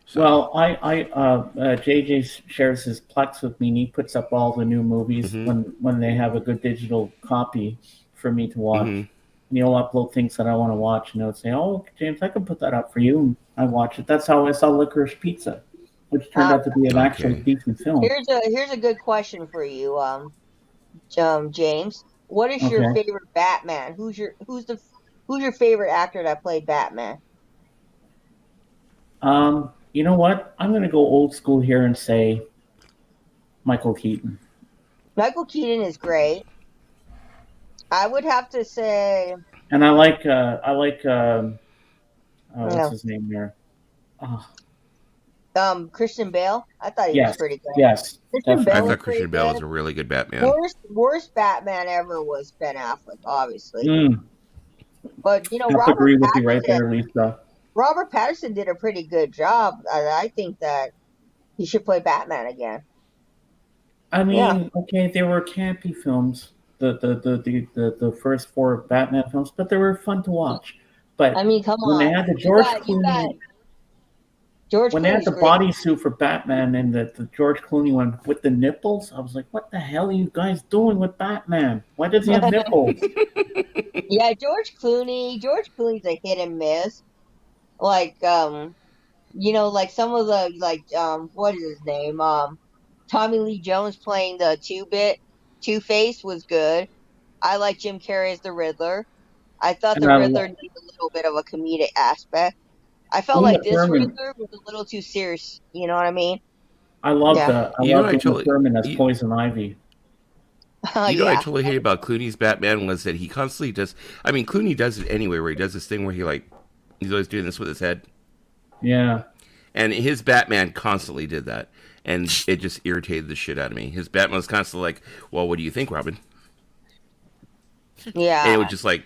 So. Well, JJ shares his Plex with me, and he puts up all the new movies Mm-hmm. when they have a good digital copy for me to Mm-hmm. watch. And he'll upload things that I want to watch, and he'll say, "Oh, James, I can put that up for you." And I watch it. That's how I saw Licorice Pizza, which turned Um, out to be an actually Okay. decent film. here's a good question for you, James. What is your Okay. favorite Batman? Who's your favorite actor that played Batman? You know what? I'm going to go old school here and say Michael Keaton. Michael Keaton is great. I would have to say, And I like what's no, his name there? Oh, Christian Bale. I thought he was yes, pretty good. yes, Christian I Bale definitely. was thought pretty Christian Bale was good. a really good Batman. Worst Batman ever was Ben Affleck, obviously. Mm, But have to agree with you right there, Lisa. Robert Pattinson did a pretty good job. I think that he should play Batman again. I Yeah, mean, okay, they were campy films, the first four Batman films, but they were fun to watch. I But mean, come when they on, had the you got George When they had Clooney's the great. bodysuit for Batman and the George Clooney one with the nipples, I was like, what the hell are you guys doing with Batman? Why does he have nipples? Yeah, George Clooney's a hit and miss. Like like some of the what is his name? Tommy Lee Jones playing the Two Face was good. I like Jim Carrey as the Riddler. I thought And the I Riddler needed a little bit of a comedic aspect. I felt Uma like this Thurman, Riddler was a little too serious. You know what I mean? I love Yeah. the I You know, love I Uma totally. Thurman as You, Poison Ivy. Oh you know, I yeah. totally hate about Clooney's Batman was that he constantly does. I mean, Clooney does it anyway, where he does this thing where he's always doing this with his head, Yeah. and his Batman constantly did that, and it just irritated the shit out of me. His Batman was constantly like, "Well, what do you think, Robin?" And it Yeah. was just like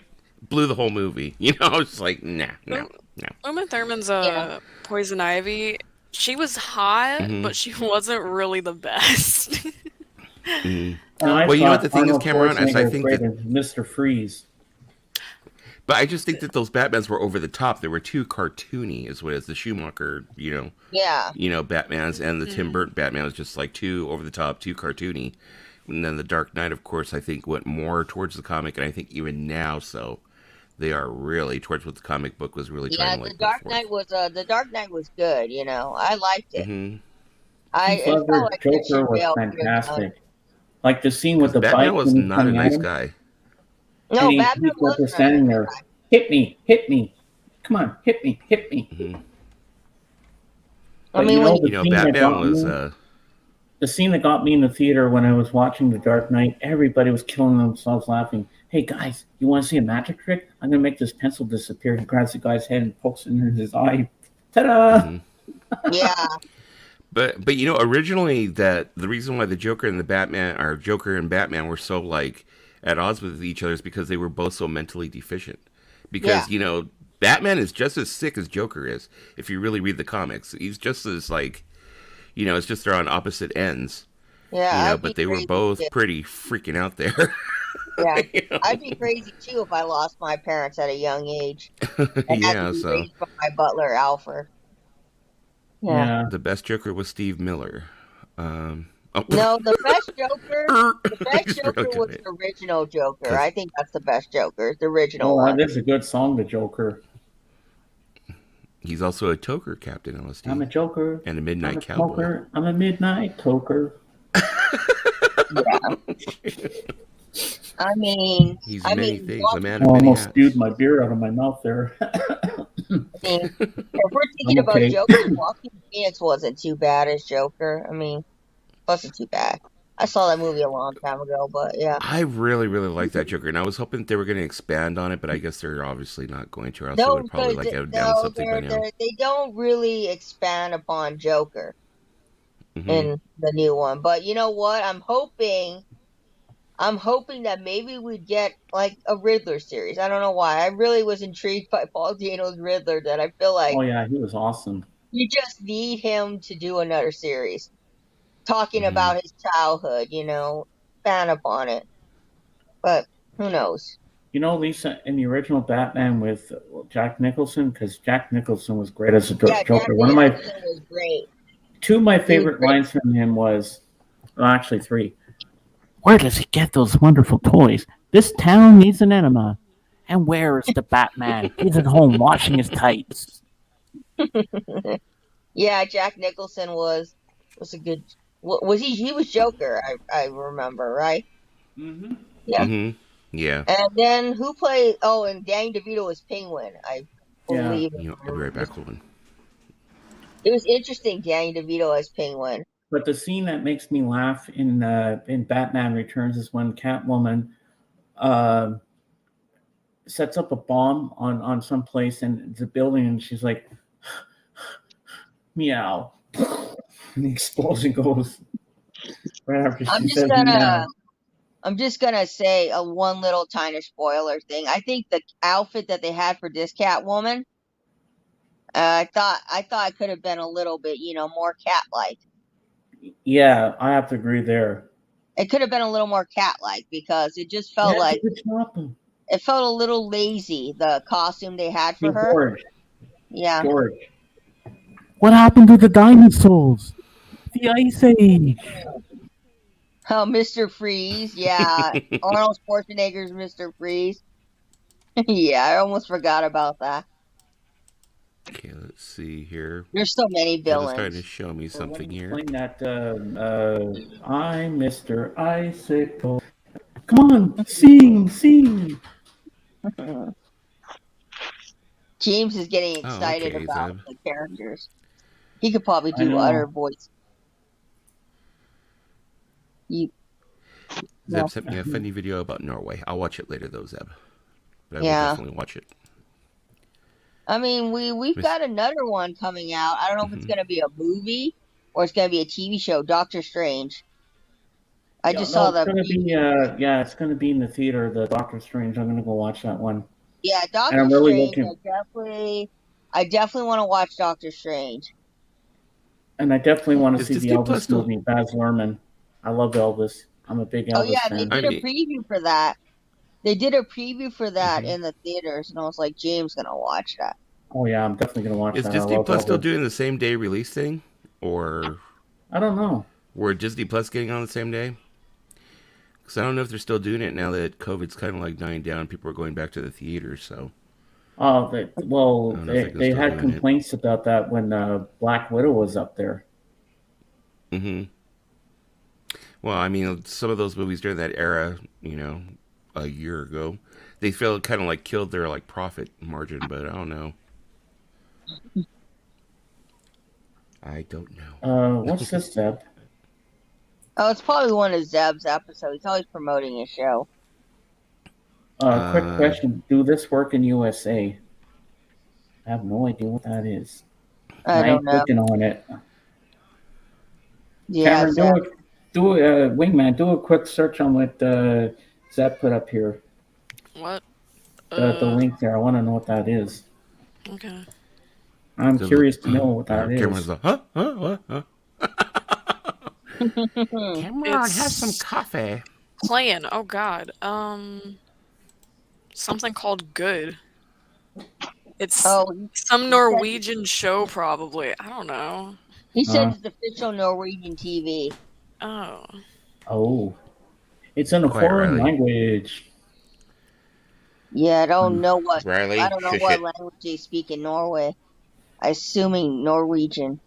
blew the whole movie. You know, I was just like, nah, no, Um, no. Uma Thurman's Yeah. Poison Ivy. She was hot, Mm-hmm. but she wasn't really the best. Mm-hmm. And I Well, you know what the thought thing is, Arnold Cameron, is I Schwarzenegger was think great that, as Mr. Freeze. but I just think that those Batmans were over the top. They were too cartoony, is what it is. The Schumacher, Yeah. Batmans, and the Tim Mm. Burton Batman was just like too over the top, too cartoony. And then the Dark Knight, of course, I think went more towards the comic, and I think even now, so they are really towards what the comic book was really trying Yeah. to like put forth. The Dark Knight was good. I liked it. Mm-hmm. I Heath it felt Ledger's like Joker Christian was Bale could have done. fantastic. Like the scene with Because the Batman bike was when he's not a coming at nice him, guy. and No, Batman Heath Ledger wasn't a standing nice there, guy. hit me, come on, hit me. Mm-hmm. I But you mean, know when You the know, scene that Batman got was me, the scene that got me in the theater when I was watching The Dark Knight, everybody was killing themselves laughing. Hey guys, you want to see a magic trick? I'm gonna make this pencil disappear. He grabs the guy's head and pokes it in his eye. Ta-da! mm-hmm. yeah, But originally that the reason why the Joker and the Batman or Joker and Batman were so like at odds with each other is because they were both so mentally deficient. yeah, Because Batman is just as sick as Joker is. If you really read the comics, he's just as like it's just they're on opposite ends. yeah. I'd be But they were crazy too. both pretty freaking out there. Yeah, you I'd know? be crazy too if I lost my parents at a young age and had to Yeah. be So raised by my butler Alfred. Yeah. Yeah, the best Joker was Steve Miller. Oh, No, the best he's really Joker was good the original Joker. because I think that's the best Joker, the original oh, one. that is a good song, The Joker. he's also a toker captain, I'm a LSD, Joker. and a I'm midnight a cowboy. smoker. I'm a midnight toker. Yeah. I mean, He's I many mean, things, a Joaquin man I of many almost spewed hats. my beer out of my mouth there. I mean, if we're thinking I'm about okay. Joker, Joaquin Phoenix wasn't too bad as Joker. I mean, wasn't too bad. I saw that movie a long time ago, but yeah. I really, really like that Joker, and I was hoping they were going to expand on it, but I guess they're obviously not going to, or else they would No, have probably because like done no, something by now. they don't really expand upon Joker Hmm. in the new one. But you know what? I'm hoping that maybe we'd get like a Riddler series. I don't know why. I really was intrigued by Paul Dano's Riddler that I feel like Oh yeah, he was awesome. you just need him to do another series talking Hmm. about his childhood, fan upon it. But who knows? You know, Lisa, in the original Batman with Jack Nicholson, because Jack Nicholson was great as a Yeah, Jack Joker. One of my Nicholson was great. two of my He was favorite great. lines from him was, well, actually three. Where does he get those wonderful toys? This town needs an enema. And where is the Batman? He's at home washing his tights. Yeah, Jack Nicholson was a good. Was he? He was Joker. I remember, right? Mm-hmm. Yeah. Hmm. Yeah. And then who played? Oh, and Danny DeVito was Penguin. I Yeah. believe I'll be right back, Holden. it was interesting. Danny DeVito as Penguin. But the scene that makes me laugh in Batman Returns is when Catwoman uh, sets up a bomb on some place and it's a building, and she's like, meow, and the explosion goes right after I'm she just says gonna meow. I'm just gonna say a one little tiny spoiler thing. I think the outfit that they had for this Catwoman, I thought it could have been a little bit, more cat-like. Yeah, I have to agree there. It could have been a little more cat-like because it just felt Yeah, like it's not. it felt a little lazy. The costume they had for Hey, her. Yeah. George. What happened to the dinosaurs? The Ice Age. Oh, Mr. Freeze. Yeah. Arnold Schwarzenegger's Mr. Freeze. Yeah, I almost forgot about that. Okay, let's see here. There's so many It was trying to villains. show me something here. Playing that, I'm Mr. Icicle. Come on, sing. James is getting Oh, excited okay, about Zeb. the characters. He could probably I do other know. voice. You, Zeb no, sent me a funny video about Norway. I'll watch it later, though, Zeb. But I will yeah. definitely watch it. I mean, we've Miss- got another one coming out. I don't know if it's Mhm. gonna be a movie or it's gonna be a TV show. Doctor Strange. I Yeah, just no, saw it's the gonna be preview. yeah, it's gonna be in the theater, the Doctor Strange. I'm gonna go watch that one. Yeah, And Doctor I'm really Strange. looking I definitely want to watch Doctor Strange. and I definitely want to Is see the Disney Plus Elvis still? movie, Baz Luhrmann. I love Elvis. I'm a big Oh Elvis yeah, they fan. I did a mean, preview for that. They did a preview for that mhm. in the theaters, and I was like, James gonna watch that. Oh yeah, I'm definitely gonna watch Is that. I Disney love Plus still Elvis. doing the same day release thing, or I don't know. were Disney Plus getting on the same day? Because I don't know if they're still doing it now that COVID's kind of like dying down. People are going back to the theaters, so I don't know if they're They still had doing it. complaints about that when Black Widow was up there. Hmm. Well, I mean, some of those movies during that era, a year ago, they feel kind of like killed their like profit margin, but I don't know. I don't know. What's this, Zeb? Oh, it's probably one of Zeb's episodes. He's always promoting his show. Quick uh, question: do this work in USA? I have no idea what that is. And I I don't ain't know. clicking on it. Yeah, Cameron, Zeb. Wingman, do a quick search on what Zeb put up here. What? The link there. I want to know what that is. Okay. I'm so look, curious to know what that Cameron's is. like, huh? Huh? What? Huh? Cameron, have some It's coffee. playing. Oh God. Something called Good. It's Oh, some he said Norwegian show, probably. I don't know. he said Uh, it's official Norwegian TV. Oh. oh, it's in a Quiet, foreign Riley. language. Yeah, Hmm. I Riley, don't know shush what it. language they speak in Norway. I assuming Norwegian.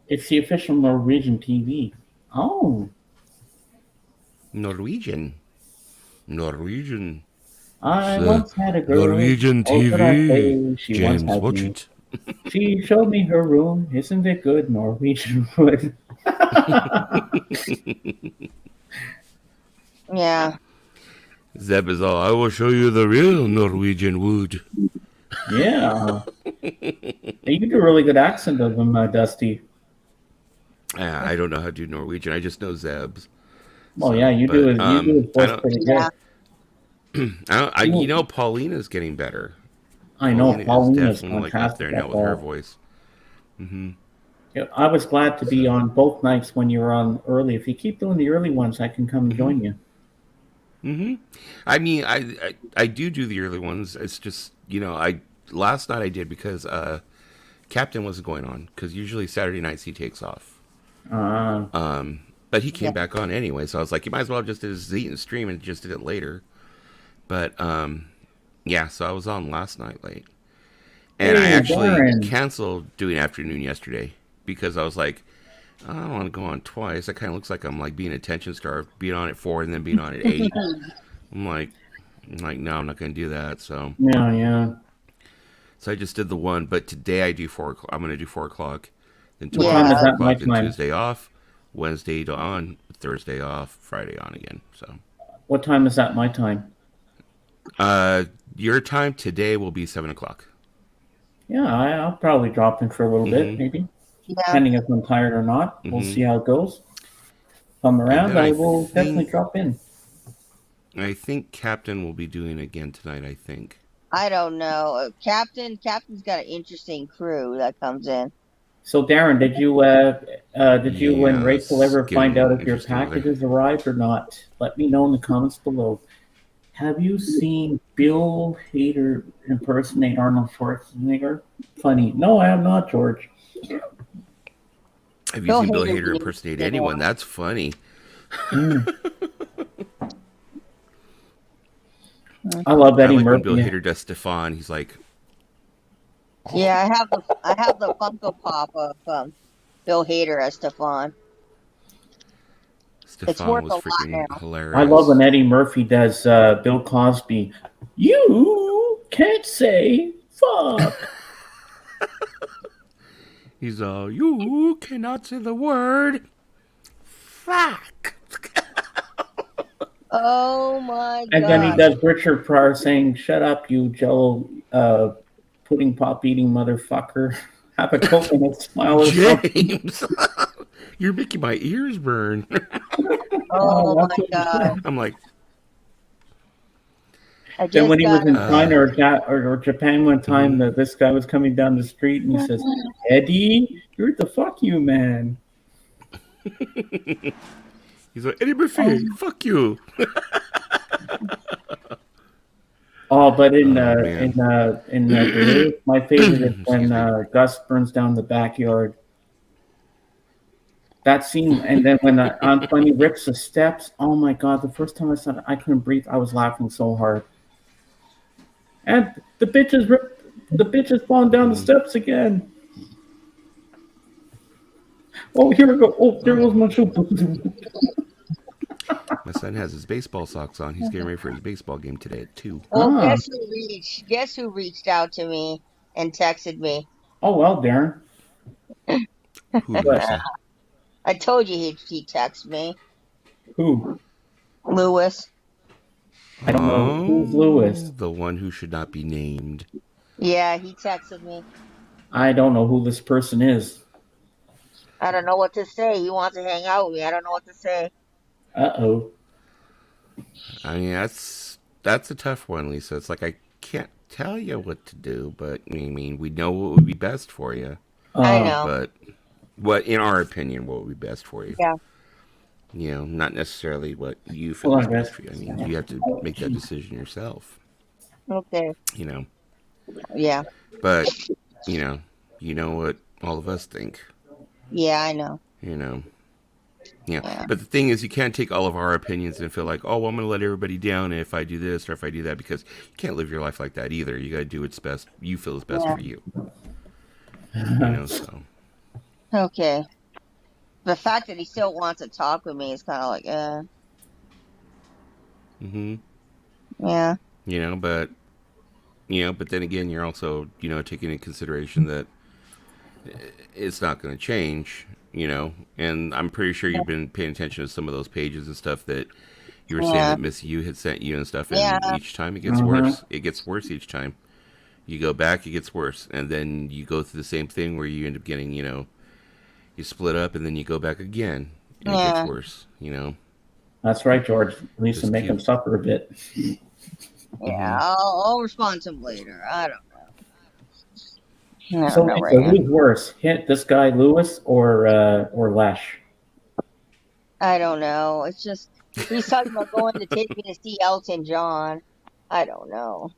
It's the official Norwegian TV. Oh, Norwegian. Norwegian. It's I the once had a girl. Norwegian Oh, could I TV. say she once James, had watch me. it. She showed me her room. Isn't it good, Norwegian wood? Yeah. Zeb is all, I will show you the real Norwegian wood. Yeah. Hey, you do a really good accent of him, Dusty. I don't know how to do Norwegian. I just know Zeb's. Well, yeah, So, but you do his I voice don't. pretty Yeah. Paulina's getting better. I know Paulina is Pauline is definitely like up fantastic there now at with her that. voice. Hmm. Yeah, I was glad to be So, on both nights when you were on early. If you keep doing the early ones, I can come and hmm join you. hmm I mean, I do the early ones. It's just I last night I did because Captain wasn't going on because usually Saturday nights he takes off. Uh, But he Yeah. came back on anyway, so I was like, you might as well just did his eat and stream and just did it later. But yeah, so I was on last night late, and I hey, actually Darren. canceled doing afternoon yesterday because I was like, I don't want to go on twice. That kind of looks like I'm like being attention starved, being on at 4 and then being on at 8. I'm like, no, I'm not going to do that. Yeah, yeah. So I just did the one. But today I do 4 o'clock. I'm going to do 4 o'clock. Then What tomorrow time is Yeah. 4 that my o'clock. Then time? Tuesday off. Wednesday on. Thursday off. Friday on again. So. What time is that my time? Your time today will be 7 o'clock. Yeah, I'll probably drop in for a little bit, Mm-hmm. maybe. Yeah. Depending if I'm tired or not. We'll Mm-hmm. see how it goes. If I'm And around, then I will definitely drop in. I think Captain will be doing again tonight. I think. I don't know. Captain's got an interesting crew that comes in. So, Darren, did you and Yeah, Rachel it's ever find getting out if your interesting over there. packages arrived or not? Let me know in the comments below. Have you seen Bill Hader impersonate Arnold Schwarzenegger? Funny. No, I have not, George. Have you Bill seen Bill Hader's Hader an impersonate interesting anyone? one. That's funny. Mm. I love I Eddie like when Bill Murphy. Hader does Stefan. He's like, Yeah, I have the Funko Pop of Bill Hader as Stefan. It's Stefan worth was a lot freaking now. hilarious. I love when Eddie Murphy does Bill Cosby. You can't say fuck. He's all, you cannot say the word fuck. Oh my And then he god. does Richard Pryor saying, "Shut up, you Jello pudding pop eating motherfucker. Have a coconut smile or something." James, you're making my ears burn. Oh That's my what he god. said. I'm like, I Then when just he got was in uh, China or Japan one time, mhm. that this guy was coming down the street and he says, "Eddie, you're the fuck you man." He's like, Eddie Murphy, um, fuck you. Oh, but Oh man. in Duluth, my favorite is when Excuse me. Gus burns down the backyard. That scene, and then when Aunt Bunny rips the steps. Oh my god! The first time I saw it, I couldn't breathe. I was laughing so hard. And the bitch is falling down the Mhm. steps again. Oh, here we go. Oh, there Oh, goes my shoe. my son has his baseball socks on. He's getting ready for his baseball game today at 2. well, Ah, guess who reached out to me and texted me? oh well, Darren. Who, But Lisa? I told you he texted me. who? Lewis. I don't know who's Lewis. Oh, the one who should not be named. Yeah, he texted me. I don't know who this person is. I don't know what to say. He wants to hang out with me. I don't know what to say. Uh-oh. I mean, that's a tough one, Lisa. It's like I can't tell you what to do, but I mean, we know what would be best for you. I Uh, know. But what, in our opinion, what would be best for you? Yeah. You know, not necessarily what you feel hold is on, best guys. for you. I mean, you have to Oh, make that geez. decision yourself. Okay. You know, Yeah. but you know, you know what all of us think. Yeah, I know. You know, yeah. Yeah. But the thing is, you can't take all of our opinions and feel like, oh, well, I'm going to let everybody down if I do this or if I do that, because you can't live your life like that either. You got to do what's best. You feel is best Yeah. for you. You know, so. Okay. The fact that he still wants to talk with me is kind of like, Hmm. yeah. But then again, you're also, taking into consideration that it's not going to change, and I'm pretty sure you've been paying attention to some of those pages and stuff that you were saying Yeah. that Miss U had sent you and stuff, Yeah. and each time it gets worse. It gets worse each time. You go back, it gets worse, and then you go through the same thing where you end up getting, you split up, and then you go back again, and it gets Yeah. worse. That's right, George. Lisa, Just make keep. him suffer a bit. Yeah. Mhm. I'll respond to him later. I don't know. I So, don't know right Lisa, now. who's worse? Hit this guy Lewis or Lesh? I don't know. It's just he's talking about going to take me to see Elton John. I don't know.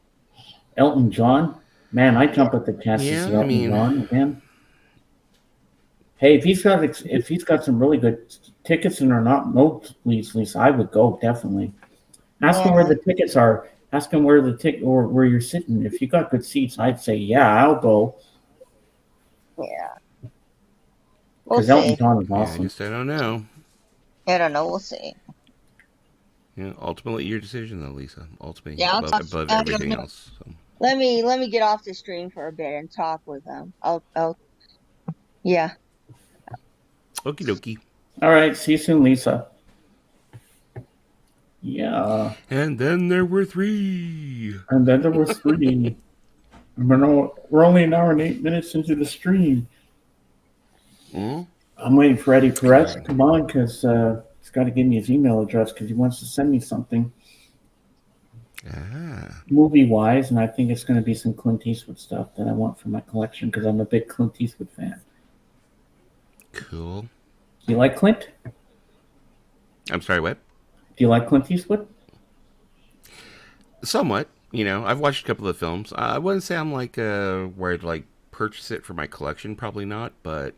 Elton John? Man, I Yeah. jump at the chance to see Yeah, I Elton mean, John again. Hey, if he's got some really good tickets and are not nosebleeds, Lisa, I would go definitely. Ask him where Yeah. the tickets are. Ask him where the ticket or where you're sitting. If you got good seats, I'd say yeah, I'll go Yeah. We'll because Elton see. John is yeah, awesome. I don't know. I don't know. We'll see. Ultimately your decision, though, Lisa. Ultimately, Yeah. I'll talk. above I don't everything know. else. So. Let me get off the stream for a bit and talk with him. Yeah. Okie dokie. All right, see you soon, Lisa. Yeah, And then there were 3. and then there was three. We're only an hour and 8 minutes into the stream. Hmm? I'm waiting for Eddie Perez to come on because he's got to give me his email address because he wants to send me something Ah. movie-wise, and I think it's going to be some Clint Eastwood stuff that I want for my collection because I'm a big Clint Eastwood fan. Cool. Do you like Clint? I'm sorry, what? Do you like Clint Eastwood? Somewhat. I've watched a couple of films. I wouldn't say I'm like where I'd like purchase it for my collection. Probably not, but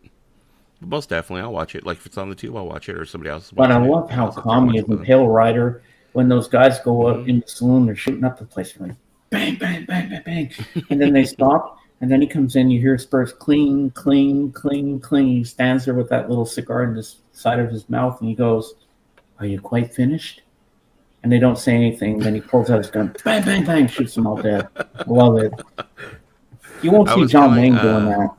most definitely I'll watch it. Like if it's on the tube, I'll watch it, or somebody else is But I watching it. love how I'll sit there and calm watch he it is with in them. Pale Rider when those guys go up Mhm. in the saloon, they're shooting up the place, like bang, bang, bang, bang, bang, and then they stop, and then he comes in. You hear Spurs cling, cling, cling, cling. He stands there with that little cigar in the side of his mouth, and he goes, "Are you quite finished?" And they don't say anything. Then he pulls out his gun, bang, bang, bang, shoots them all dead. I love it. You won't I see was John telling Wayne doing that.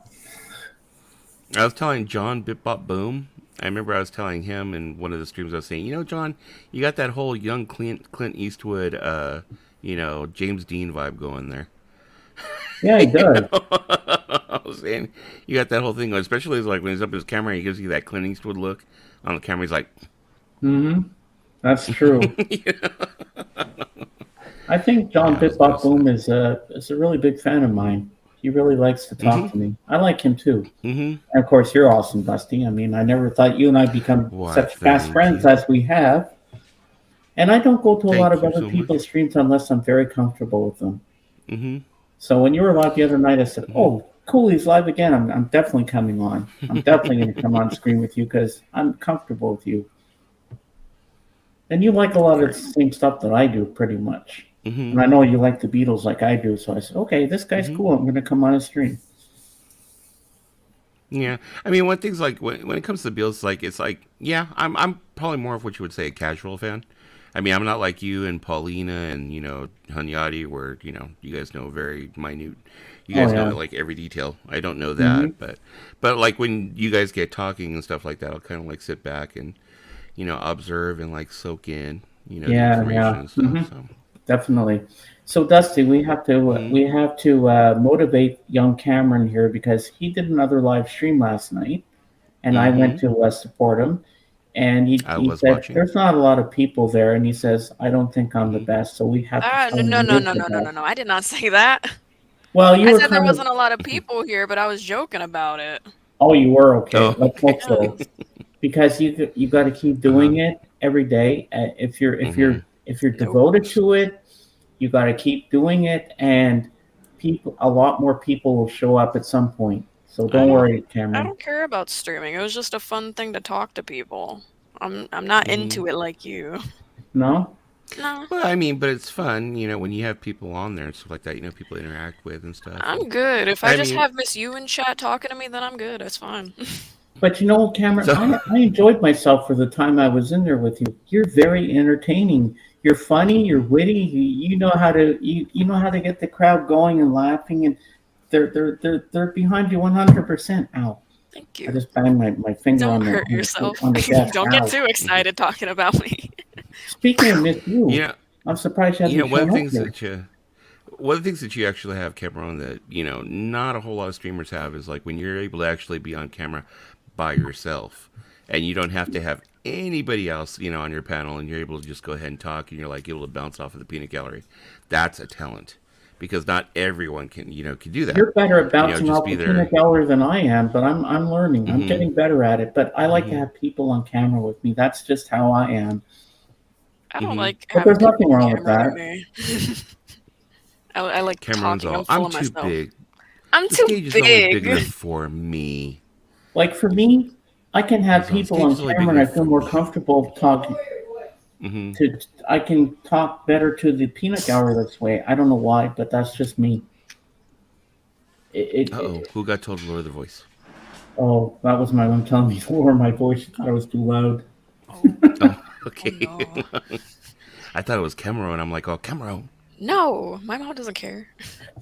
I was telling John Bip Bop Boom I remember I was telling him in one of the streams, I was saying, John, you got that whole young Clint Eastwood, James Dean vibe going there. Yeah, he does. I was saying, you got that whole thing, especially like when he's up his camera, he gives you that Clint Eastwood look on the camera. He's like, Mm-hmm. That's true. yeah, I think John it Bip Bop was Boom is a really big fan of mine. He really likes to talk mm-hmm, to me. I like him too. mm-hmm. And of course, you're awesome, Dusty. I mean, I never thought you and I become Why, such fast thank friends you. as we have. And I don't go to a lot Thank of you other so much. people's streams unless I'm very comfortable with them. Mm-hmm, So when you were live the other night, I said, mm-hmm. "Oh, cool, he's live again. I'm definitely coming on. I'm definitely going to come on screen with you because I'm comfortable with you, and you like a lot of the Right. same stuff that I do, pretty much. Mm-hmm, And I know you like the Beatles like I do. So I said, okay, this guy's mm-hmm. cool. I'm going to come on his stream. Yeah, I mean, one thing's like when it comes to the Beatles, like it's like, yeah, I'm probably more of what you would say a casual fan. I mean, I'm not like you and Paulina and Hunyadi, where you guys know very minute. You Oh guys know yeah. like every detail. I don't know Hmm. that, but like when you guys get talking and stuff like that, I'll kind of like sit back and observe and like soak in the Yeah, information yeah. and stuff. Hmm. So, Definitely. So Dusty, mm-hmm, we have to motivate young Cameron here because he did another live stream last night, and I mm-hmm. went to support him. And I he was said, watching. "There's not a lot of people there," and he says, "I don't think I'm the Mm-hmm. best, so we have to No, tell him no, he no, is no, the no, no, no, best." no. I did not say that. Well, you I were said there kind of. wasn't a lot of people here, but I was joking about it. Oh, you were okay. Oh, Let's hope so, Yes. because you got to keep uh huh. doing it every day. Mm-hmm. If you're Nope. devoted to it, you got to keep doing it, and a lot more people will show up at some point. So I don't don't. worry, I Cameron. don't care about streaming. It was just a fun thing to talk to people. I'm not Mm-hmm. into it like you. No. No, Well, I mean, but it's fun, when you have people on there and stuff like that, people to interact with and stuff. And I'm good. If I I just mean, have Miss You in chat talking to me, then I'm good. It's fine. But Cameron, so I enjoyed myself for the time I was in there with you. You're very entertaining. You're funny. You're hmm witty. You know how to you know how to get the crowd going and laughing, and they're behind you 100%. Ow! Thank I you. just banged my finger Don't hurt yourself. on the desk. Don't get Ow! too excited talking about me. Speaking of Miss you You, know, I'm surprised you hasn't one of shown the up things here. that you one of the things that you actually have camera on that not a whole lot of streamers have is like when you're able to actually be on camera by yourself, and you don't have to have anybody else on your panel, and you're able to just go ahead and talk, and you're like able to bounce off of the peanut gallery. That's a talent, because not everyone can do that. You're better at bouncing Just off be the peanut there. gallery than I am, but I'm learning. I'm Mm-hmm. getting better at it. But I like to Mm-hmm. have people on camera with me. That's just how I am. I don't Mm-hmm. like But having there's people nothing on wrong with camera near that. me. I like Cameron's talking. I'm all, full I'm of too myself. big. I'm The too stage is only big big. enough for me. Like for me, I can have He's on people stage on is only big camera and I enough feel for more me. comfortable talking Mm-hmm. to I can talk better to the peanut gallery this way. I don't know why, but that's just me. Uh oh, It who got told to lower the voice? oh, that was my mom telling me to lower my voice. She thought I was too loud. Oh, Oh, oh okay. no. I thought it was Cameron. I'm like, oh, Cameron. No, my mom doesn't care.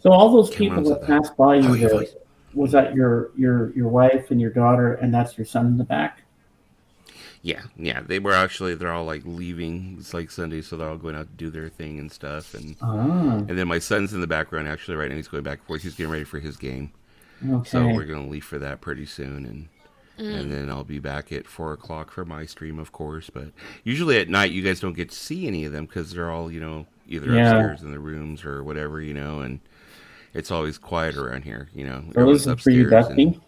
So all those people Cameron said that that. passed by Lower you your there, voice. was that your wife and your daughter, and that's your son in the back? Yeah, yeah. They're all like leaving. It's like Sunday, so they're all going out to do their thing and stuff. Ah, And then my son's in the background actually right now. He's going back and forth. He's getting ready for his game. So okay. we're gonna leave for that pretty soon, and Mm. then I'll be back at 4 o'clock for my stream, of course. But usually at night, you guys don't get to see any of them because they're all either Yeah. upstairs in the rooms or whatever, and it's always quiet around here. So this Everyone's is for you, upstairs. And Dusty.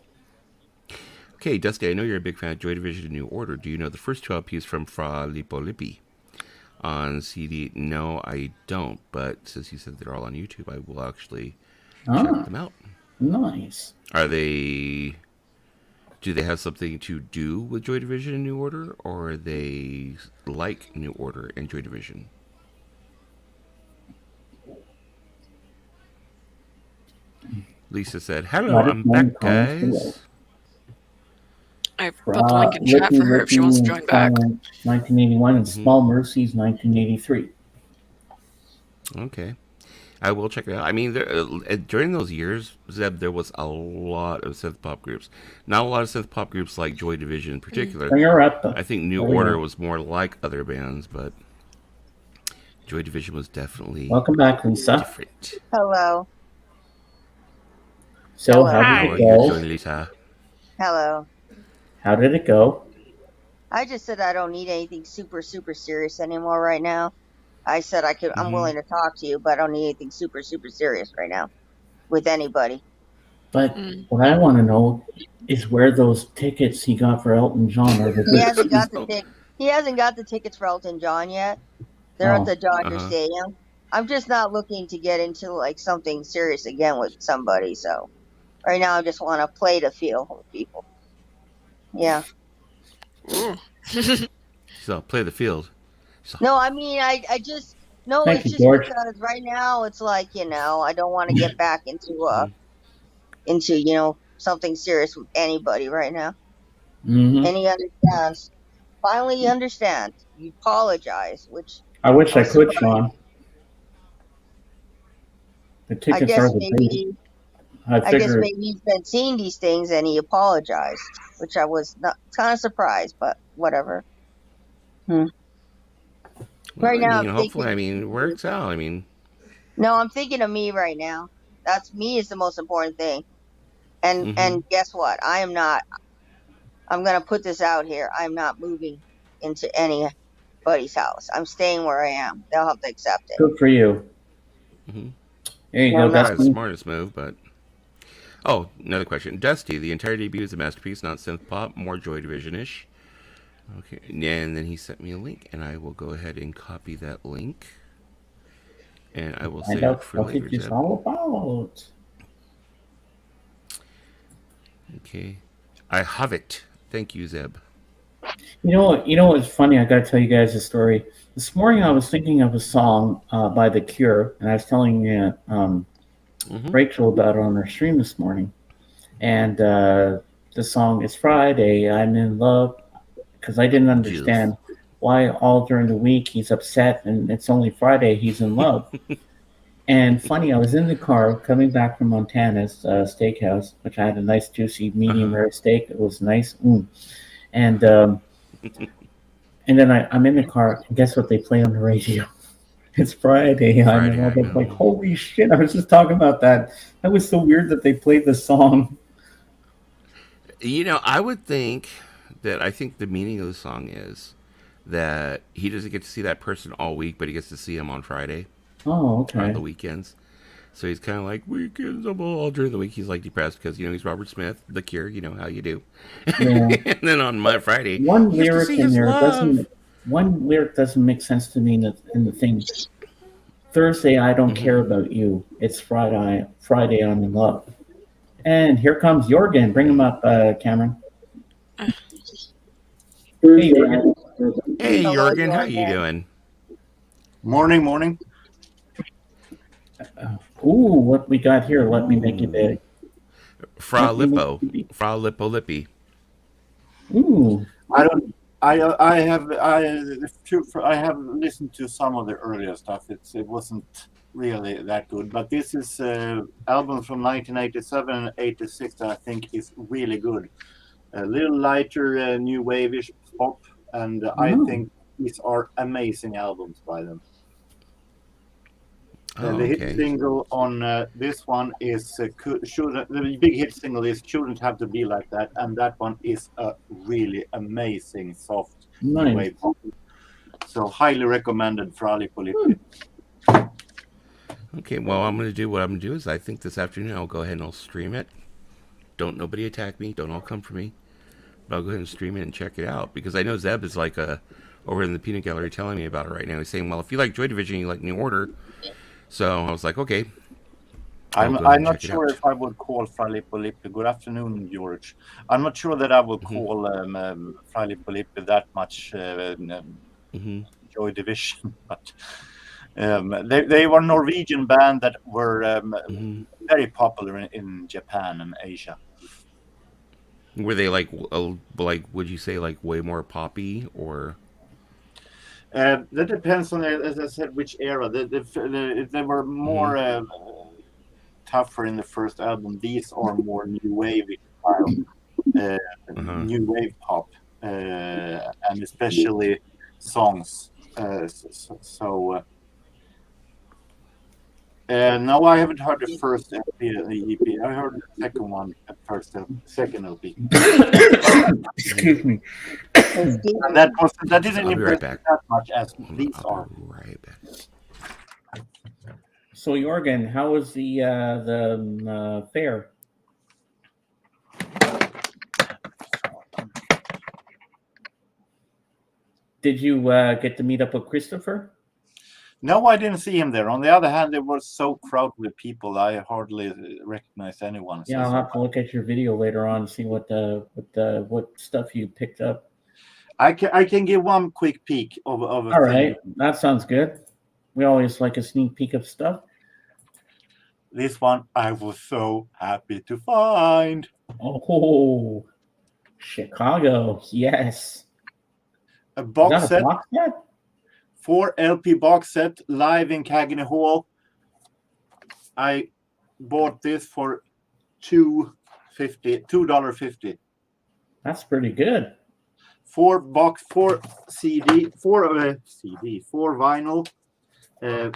okay, Dusty, I know you're a big fan of Joy Division New Order. Do you know the first two LPs from Fra Lippi on CD? No, I don't. But since you said they're all on YouTube, I will actually check Ah, them out. nice. Are they? Do they have something to do with Joy Division and New Order, or are they like New Order and Joy Division? Lisa said, "Hello, Let us I'm know in the back, comments below. guys." I put the link in chat Lippy for her if she wants to and join back. Silence, 1981, and hmm Small Mercies, 1983. Okay. I will check it out. I mean, during those years, Zeb, there was a lot of synth pop groups. Not a lot of synth pop groups like Joy Division in particular. Bring her up. I think New There we Order go. was more like other bands, but Joy Division was definitely Welcome back, Lisa. different. Hello. So Hello. how Hi. did How it are you go? doing, Lisa? Hello. How did it go? I just said I don't need anything super, super serious anymore right now. I said I'm Mm-hmm. willing to talk to you, but I don't need anything super, super serious right now with anybody. But Mm. what I want to know is where those tickets he got for Elton John are. He hasn't got the Oh, He hasn't got the tickets for Elton John yet. They're at Oh, the Dodger uh-huh. Stadium. I'm just not looking to get into like something serious again with somebody. So right now, I just want to play to feel with people. Yeah. Ooh. So play the field. So, No, I mean, I just no. thank It's you, just George. because right now it's like I don't want to get back mhm. into something serious with anybody right now. Hmm. And he understands. Finally, he understands. You apologize, which I wish I I was could, surprised. Sean. The I tickets are guess the big. maybe I I guess figured. maybe he's been seeing these things and he apologized, which I was not kind of surprised, but whatever. Hmm. Well, Right I now, mean, I'm hopefully, thinking. I mean, it works out. I mean, No, I'm thinking of me right now. That's me is the most important thing. And mm-hmm. and guess what? I am not. I'm gonna put this out here. I'm not moving into anybody's house. I'm staying where I am. They'll have to accept it. Good for you. Mm-hmm. There you No, go, I'm not. Probably the Dustin. smartest move, but oh, another question. Dusty, the entire debut is a masterpiece, not synth pop, more Joy Division ish. Okay, and then he sent me a link, and I will go ahead and copy that link, and I will Find save it out for what later, it is Zeb. all about. Okay, I have it. Thank you, Zeb. You know what? You know what's funny? I got to tell you guys a story. This morning, I was thinking of a song by The Cure, and I was telling Mm-hmm. Rachel about it on her stream this morning. And the song is Friday. I'm in love because I didn't Juice. understand why all during the week he's upset and it's only Friday he's in love. And funny, I was in the car coming back from Montana's steakhouse, which I had a nice juicy Uh medium huh. rare steak. It was nice. Mm. And and then I'm in the car, and guess what they play on the radio? It's Friday. I'm in Friday, love. I'm I'm like, in. holy shit! I was just talking about that. That was so weird that they played the song. You know, I would think that I think the meaning of the song is that he doesn't get to see that person all week, but he gets to see him on Friday Oh, or on the okay. weekends. So he's kind of like weekends. All during the week, he's like depressed because he's Robert Smith, The Cure. You know how you do. Yeah. And then on my Friday, One he gets to see lyric in his there love. doesn't. One lyric doesn't make sense to me in the thing. Thursday, I don't care Mm-hmm. about you. It's Friday. Friday, I'm in love. And here comes Jorgen. Bring him up, Cameron. Uh, Hey, Jorgen. Hey, Hello, Jorgen, how you Jordan. doing? Morning, morning. Ooh, what we got here? Let me make it Ooh, big. Fra Let me make Lippo, it big. Fra Lippo Lippy. Ooh, I don't. I have listened to some of the earlier stuff. It wasn't really that good, but this is album from 1987 and 86 that I think is really good. A little lighter, new wave-ish pop, and I oh, think these are amazing albums by them. Oh, The hit okay. single on this one is the big hit single is "Shouldn't Have to Be Like That," and that one is a really amazing soft new nice. wave pop. So highly recommended for Ali Hmm. Polipi. Okay, well, I'm going to do what I'm going to do is I think this afternoon I'll go ahead and I'll stream it. Don't nobody attack me. Don't all come for me. But I'll go ahead and stream it and check it out because I know Zeb is like over in the peanut gallery telling me about it right now. He's saying, well, if you like Joy Division, you like New Order. So I was like, okay, I'll go ahead I'm and not check it sure out. if I would call Frali Polipi. Good afternoon, George. I'm not sure that I would Hmm. call Frali Polipi that much Hmm. Joy Division, but they were a Norwegian band that were Hmm. very popular in Japan and Asia. Were they like, like, would you say like way more poppy or? That depends on, as I said, which era. They were more tougher in the first album. These are more new wave style, new wave pop, and especially songs. No, I haven't heard the first EP. I heard the second one at first, second LP. Excuse me. And that didn't I'll be right impress me back. that much as these I'll are. be right back. So Jorgen, how was the fair? Did you get to meet up with Christopher? No, I didn't see him there. On the other hand, it was so crowded with people, I hardly recognized anyone. Yeah, I'll have to look at your video later on and see what stuff you picked up. I can give one quick peek of a All thing. right, that sounds good. We always like a sneak peek of stuff. This one I was so happy to find. Oh, Chicago, yes. A box Is that set. a box set? 4 LP box set live in Cagney Hall. I bought this for $2.50. That's pretty good. 4 vinyl. There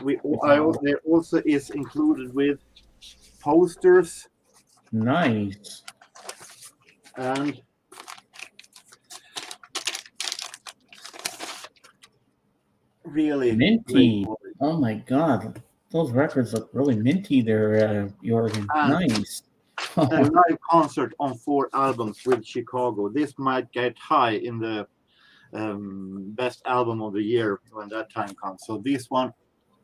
also is included with posters Nice. and really Minty. great. Oh my God, those records look really minty there, Jorgen. Nice. A live concert on 4 albums with Chicago. This might get high in the best album of the year when that time comes. So this one,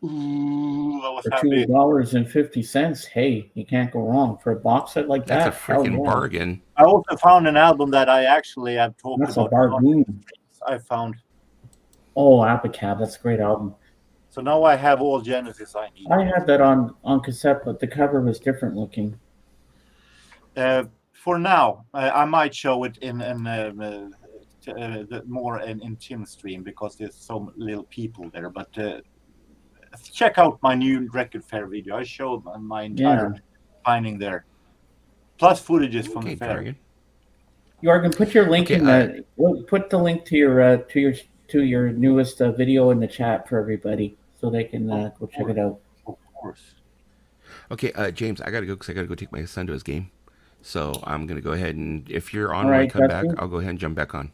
I was For happy. $2.50, hey, you can't go wrong for a box set like that. That's a freaking bargain. I also found an album that I actually have talked That's a about. bargain. I found. Oh, Apicab, that's a great album. So now I have all Genesis I need. I had that on cassette, but the cover was different looking. For now, I might show it in more in Tim's stream because there's so little people there. But check out my new record fair video. I showed my entire finding there, plus footages from the fair. Target. Jorgen, put your link in put the link to your newest video in the chat for everybody so they can go check it out. Of course. Okay, James, I gotta go because I gotta go take my son to his game. So I'm gonna go ahead and if you're on All when I right, come Justin. back, I'll go ahead and jump back on.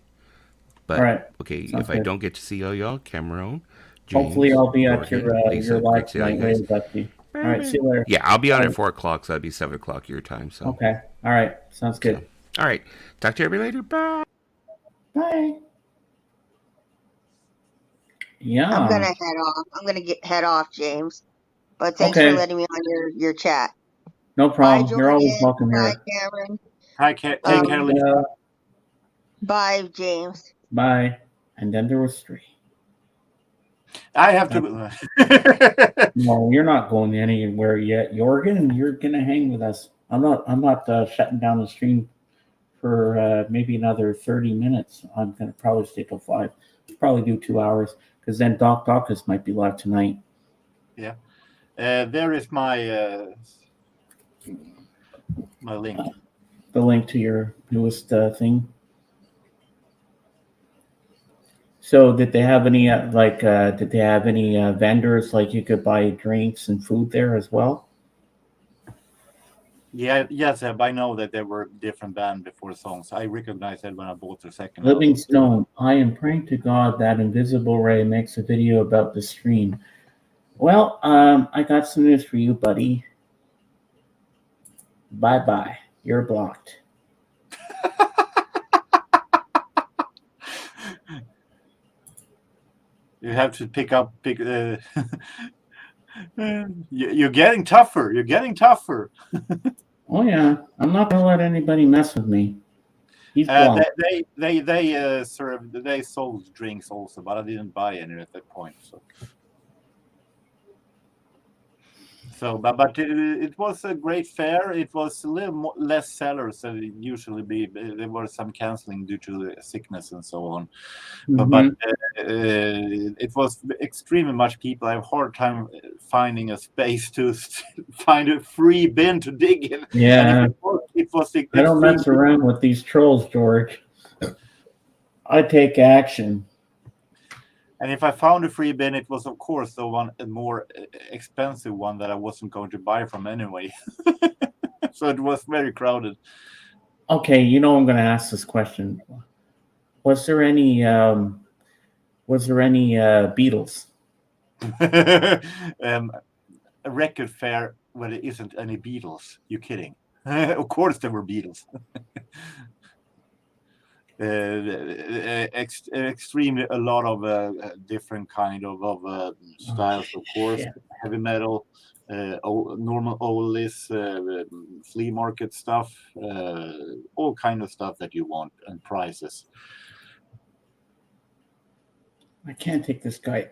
But All right. okay, Sounds if I good. don't get to see all y'all, Cameron, James, Hopefully, I'll be at Jorgen, Lisa, your live great to see you tonight, guys. Dusty. All right, see you later. Yeah, I'll be on at 4 o'clock, so that'd be 7 o'clock your time. So Okay. All right. Sounds good. So, all right. Talk to everybody later. Bye. Bye. Yeah. I'm gonna head off. I'm gonna head off, James. But thanks Okay. for letting me on your chat. No problem. Bye, You're always Jordan. welcome Bye, here. Cameron. Hi, take care, Lisa. Bye, James. Bye. And then there was 3. I have to. No, you're not going anywhere yet, Jorgen. You're gonna hang with us. I'm not shutting down the stream for maybe another 30 minutes. I'm gonna probably stay till 5. Probably do 2 hours because then Doc Docus might be live tonight. Yeah. There is my my link. The link to your newest thing. So did they have any vendors like you could buy drinks and food there as well? Yeah, yes, I know that there were different bands before songs. I recognized that when I bought the second Living album. Stone, I am praying to God that Invisible Ray makes a video about the stream. Well, I got some news for you, buddy. Bye-bye. You're blocked. You have to pick. You're getting tougher. You're getting tougher. Oh yeah, I'm not gonna let anybody mess with me. He's blocked. They sold drinks also, but I didn't buy any at that point. So, but it was a great fair. It was a little less sellers than it usually be. There were some canceling due to sickness and so on. But it was extremely much people. I have a hard time finding a space to find a free bin to dig in. Yeah. And it was I don't mess around with these trolls, George. I take action. And if I found a free bin, it was of course the one, a more expensive one that I wasn't going to buy from anyway. So it was very crowded. Okay, I'm going to ask this question. Was there any Beatles? A record fair where there isn't any Beatles. You're kidding? Of course there were Beatles. Extremely a lot of different kind of styles, of course. Shit. Heavy metal, normal oldies, flea market stuff, all kind of stuff that you want, and prices. I can't take this guy.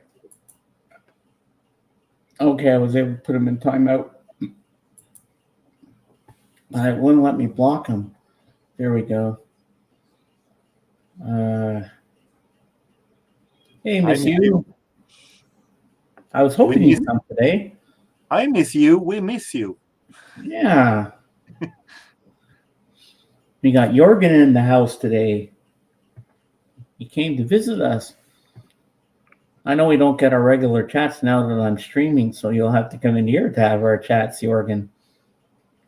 Okay, I was able to put him in timeout. But it wouldn't let me block him. There we go. Hey, miss you. I was hoping you'd come today. I miss you. We miss you. Yeah. We got Jorgen in the house today. He came to visit us. I know we don't get our regular chats now that I'm streaming, so you'll have to come in here to have our chats, Jorgen.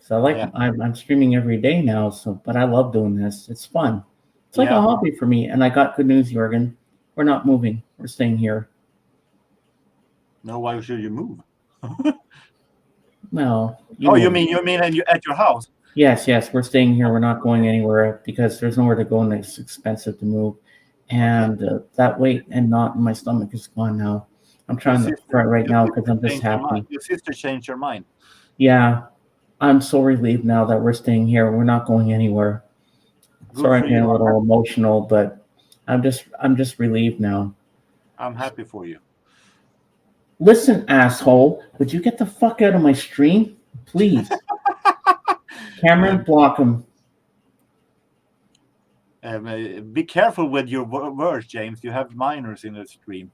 So I'm streaming every day now, but I love doing this. It's fun. It's like a hobby for me. And I got good news, Jorgen. We're not moving. We're staying here. No, why should you move? Well, you mean at your house? Yes, we're staying here. We're not going anywhere because there's nowhere to go and it's expensive to move. And that weight and knot in my stomach is gone now. I'm trying to cry right now because I'm just happy. Your sister changed her mind. Yeah, I'm so relieved now that we're staying here. We're not going anywhere. Sorry, I'm getting a little emotional, but I'm just relieved now. I'm happy for you. Listen, asshole, would you get the fuck out of my stream, please? Cameron, block him. Be careful with your words, James. You have minors in the stream.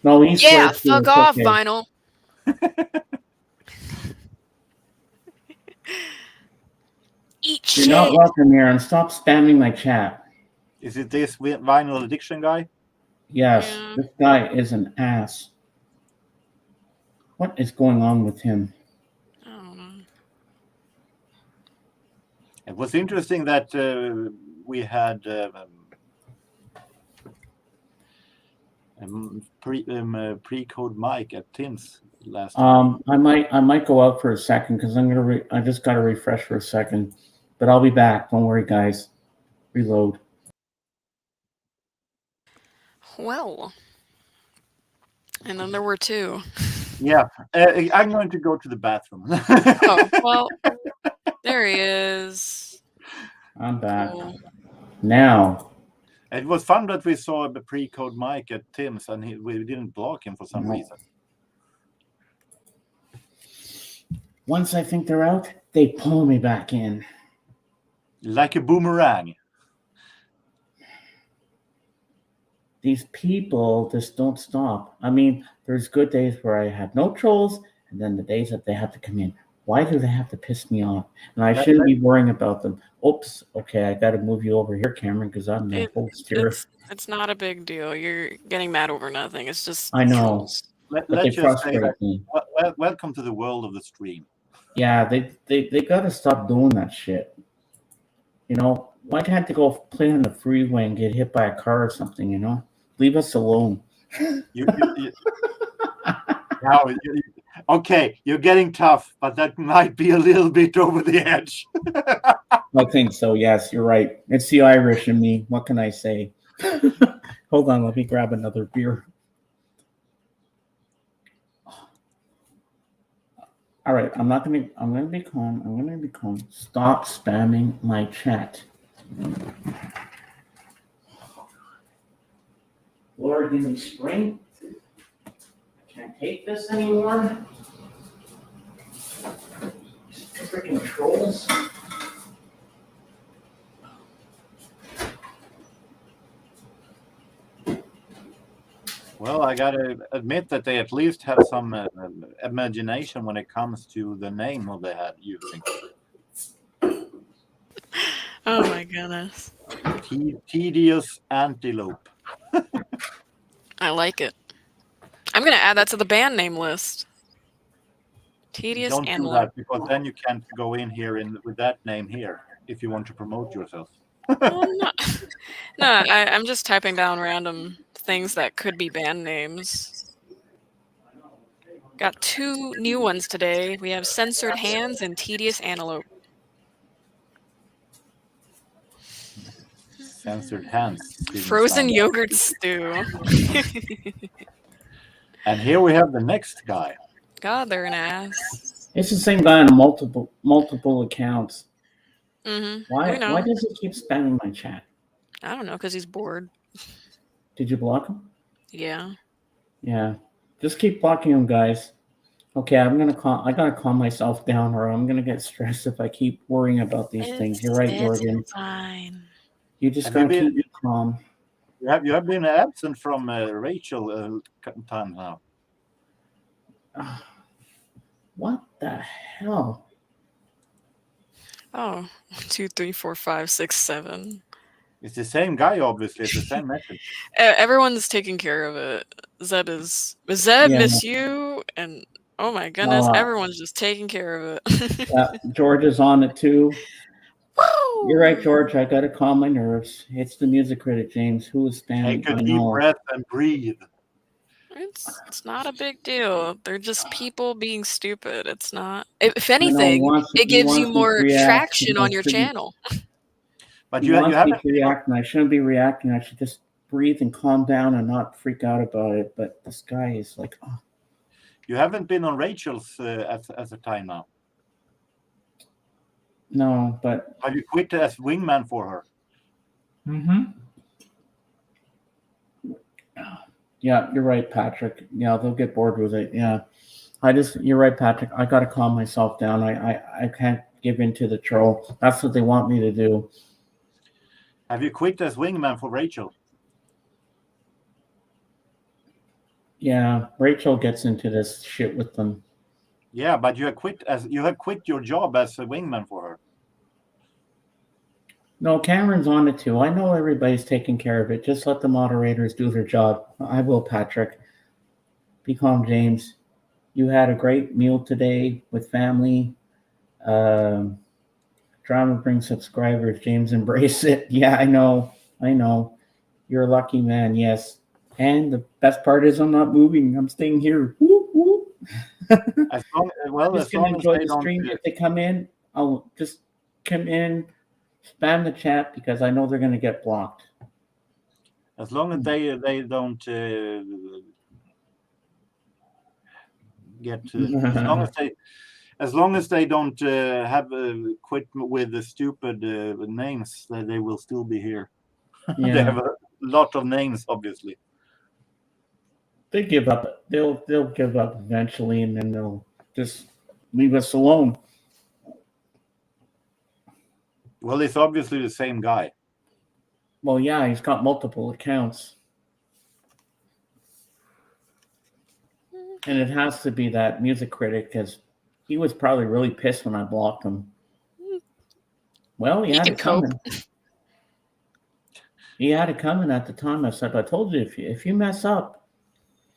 No, he's fuck off, okay. Vinyl. Eat shit. You're not welcome here, and stop spamming my chat. Is it this vinyl addiction guy? Yes, This guy is an ass. What is going on with him? I don't know. It was interesting that we had pre-code mic at Tim's last time. I might go out for a second because I just got to refresh for a second, but I'll be back. Don't worry, guys. Reload. Well, and then there were two. Yeah, I'm going to go to the bathroom. Oh, well, there he is. I'm back. Cool. Now. It was fun that we saw the pre-code mic at Tim's and we didn't block him for some reason. Once I think they're out, they pull me back in. Like a boomerang. These people just don't stop. I mean, there's good days where I have no trolls, and then the days that they have to come in. Why do they have to piss me off? And I shouldn't be worrying about them. Oops. Okay, I got to move you over here, Cameron, because I'm the host here. It's not a big deal. You're getting mad over nothing. It's just I know. Trolls. Let's just say that, welcome to the world of the stream. Yeah, they got to stop doing that shit. Why can't they go play on the freeway and get hit by a car or something, Leave us alone. Okay, you're getting tough, but that might be a little bit over the edge. I think so, yes, you're right. It's the Irish in me. What can I say? Hold on, let me grab another beer. All right, I'm gonna be calm. Stop spamming my chat. Lord, give me strength. I can't take this anymore. freaking trolls. Well, I gotta admit that they at least have some imagination when it comes to the name of they had using. Oh my goodness. Tedious Antelope. I like it. I'm gonna add that to the band name list. Tedious Don't do Antelope. that because then you can't go in here with that name here if you want to promote yourself. Well, no, I'm just typing down random things that could be band names. Got 2 new ones today. We have Censored Hands and Tedious Antelope. Censored Hands. didn't Frozen sound- yogurt stew. And here we have the next guy. God, they're an ass. It's the same guy on multiple accounts. Mm-hmm. Why We know. why does he keep spamming my chat? I don't know, because he's bored. Did you block him? Yeah. Yeah. Just keep blocking him, guys. Okay, I gotta calm myself down, or I'm gonna get stressed if I keep worrying about these things. You're right, Jorgen. It's fine. You just Have gotta you keep me calm. You have been absent from Rachel time now. What the hell? Oh, 2, 3, 4, 5, 6, 7. It's the same guy, obviously. It's the same message. Everyone's taking care of it. Zeb, Yeah. miss you, and oh my goodness, No, everyone's just taking care of it. Yeah, George is on it too. Woo! You're right, George. I gotta calm my nerves. It's the music critic, James, who is spamming. Take a I deep know. breath and breathe. It's not a big deal. They're just people being stupid. It's not. If I know, he anything, wants- it he gives you wants me to more react, traction and I on your shouldn't- channel. But He you wants me haven't to react, and I shouldn't be reacting. I should just breathe and calm down and not freak out about it. But this guy is like, oh, you haven't been on Rachel's as a time now. no, but Have you quit as wingman for her? yeah, you're right, Patrick. Yeah, they'll get bored with it. Yeah, you're right, Patrick. I gotta calm myself down. I can't give in to the troll. That's what they want me to do. Have you quit as wingman for Rachel? Yeah, Rachel gets into this shit with them. Yeah, but you have quit your job as a wingman for her. No, Cameron's on it too. I know everybody's taking care of it. Just let the moderators do their job. I will, Patrick. Be calm, James. You had a great meal today with family. Drama brings subscribers. James, embrace it. Yeah, I know. You're a lucky man, yes. And the best part is I'm not moving. I'm staying here. Whoop, whoop. As long, I'm just as going long to as enjoy they the don't, stream. If they come in, I'll just come in, spam the chat because I know they're going to get blocked. as long as they don't get as long as they don't have quit with the stupid names, they will still be here. They Yeah, have a lot of names, obviously. they give up. They'll give up eventually, and then they'll just leave us alone. Well, it's obviously the same guy. Well, yeah, he's got multiple accounts. And it has to be that music critic because he was probably really pissed when I blocked him. Well, he He had can it coming. He had it coming at the time. I said, I told you, if you mess up,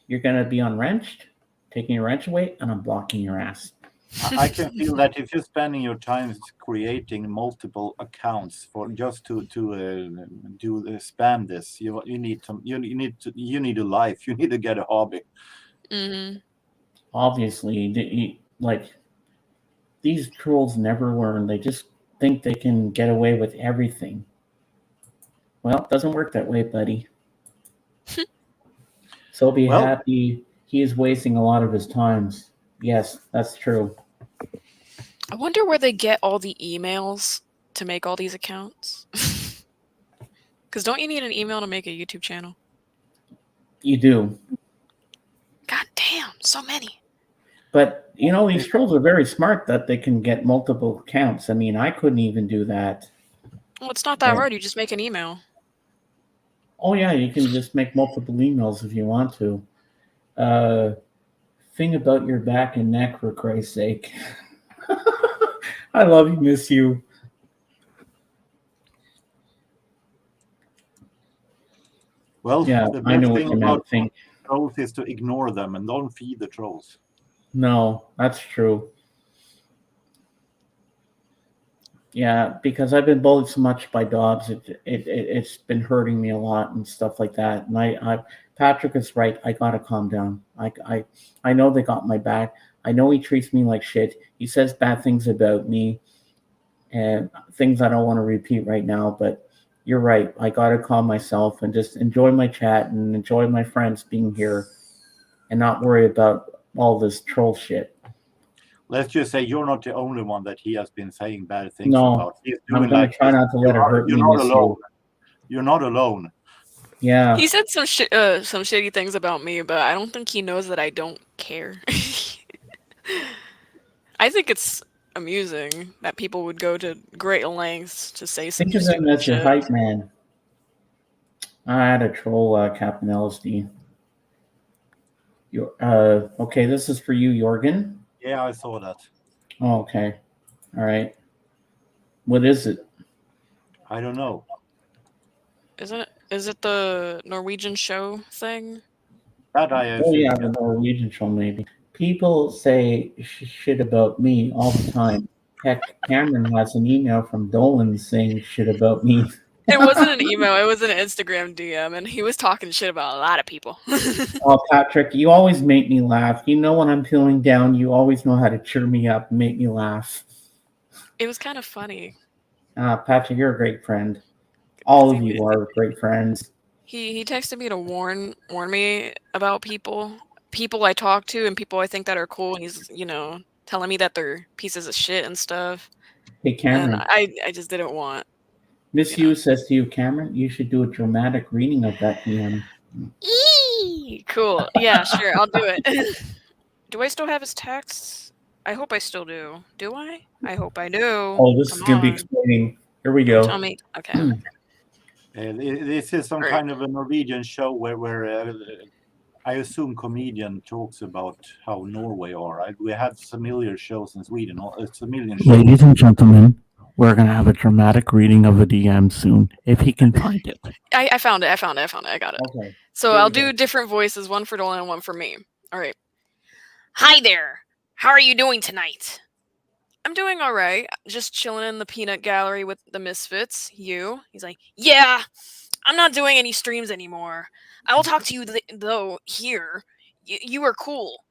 you're going to be unwrenched, taking your wrench away, and I'm blocking your ass. I can feel that if you're spending your time creating multiple accounts for just to do spam this, you need a life. You need to get a hobby. Mm-hmm. Obviously, like these trolls never learn. They just think they can get away with everything. Well, it doesn't work that way, buddy. So be happy. He is wasting a lot of his times. Yes, that's true. I wonder where they get all the emails to make all these accounts. Because don't you need an email to make a YouTube channel? You do. God damn, so many. But these trolls are very smart that they can get multiple accounts. I mean, I couldn't even do that. Well, it's not that hard. You just make an email. Oh yeah, you can just make multiple emails if you want to. Thing about your back and neck, for Christ's sake. I love you, miss you. Well, Yeah, the I know best what thing you about think. trolls is to ignore them and don't feed the trolls. No, that's true. Yeah, because I've been bullied so much by dogs, it's been hurting me a lot and stuff like that. And Patrick is right. I gotta calm down. I know they got my back. I know he treats me like shit. He says bad things about me and things I don't want to repeat right now. But you're right. I gotta calm myself and just enjoy my chat and enjoy my friends being here, and not worry about all this troll shit. Let's just say you're not the only one that he has been saying bad things No, about. He's I'm doing gonna like try this. not to let it hurt me. You're not Miss alone. you. You're not alone. Yeah. He said some shitty things about me, but I don't think he knows that I don't care. I think it's amusing that people would go to great lengths to say some Think of him stupid as your shit. hype man. I had a troll, Captain LSD. Okay, this is for you, Jorgen. Yeah, I saw that. Oh, okay. All right. What is it? I don't know. Is it the Norwegian show thing? That I assume. Oh, yeah, the Norwegian show, maybe. People say shit about me all the time. Heck, Cameron has an email from Dolan saying shit about me. It wasn't an email, it was an Instagram DM, and he was talking shit about a lot of people. Oh, Patrick, you always make me laugh. You know when I'm feeling down, you always know how to cheer me up and make me laugh. It was kind of funny. Patrick, you're a great friend. All of you are great friends. He texted me to warn me about people I talk to and people I think that are cool, and he's telling me that they're pieces of shit and stuff. Hey, Cameron. And I just didn't want. Miss Hughes says to you, Cameron, you should do a dramatic reading of that DM. Eee! Cool. Yeah, sure, I'll do it. Do I still have his texts? I hope I still do. Do I? I hope I do. Oh, this is going to be explaining. Here we go. Tell me. Okay. This is some kind of a Norwegian show where I assume comedian talks about how Norway are. Right? We have similar shows in Sweden. It's a million shows. Ladies and gentlemen, we're going to have a dramatic reading of a DM soon, if he can find it. I found it. I got it. Okay. So I'll do different voices, one for Dolan and one for me. All right. Hi there. How are you doing tonight? I'm doing all right. Just chilling in the peanut gallery with the misfits. You? He's like, yeah, I'm not doing any streams anymore. I will talk to you though here. You are cool.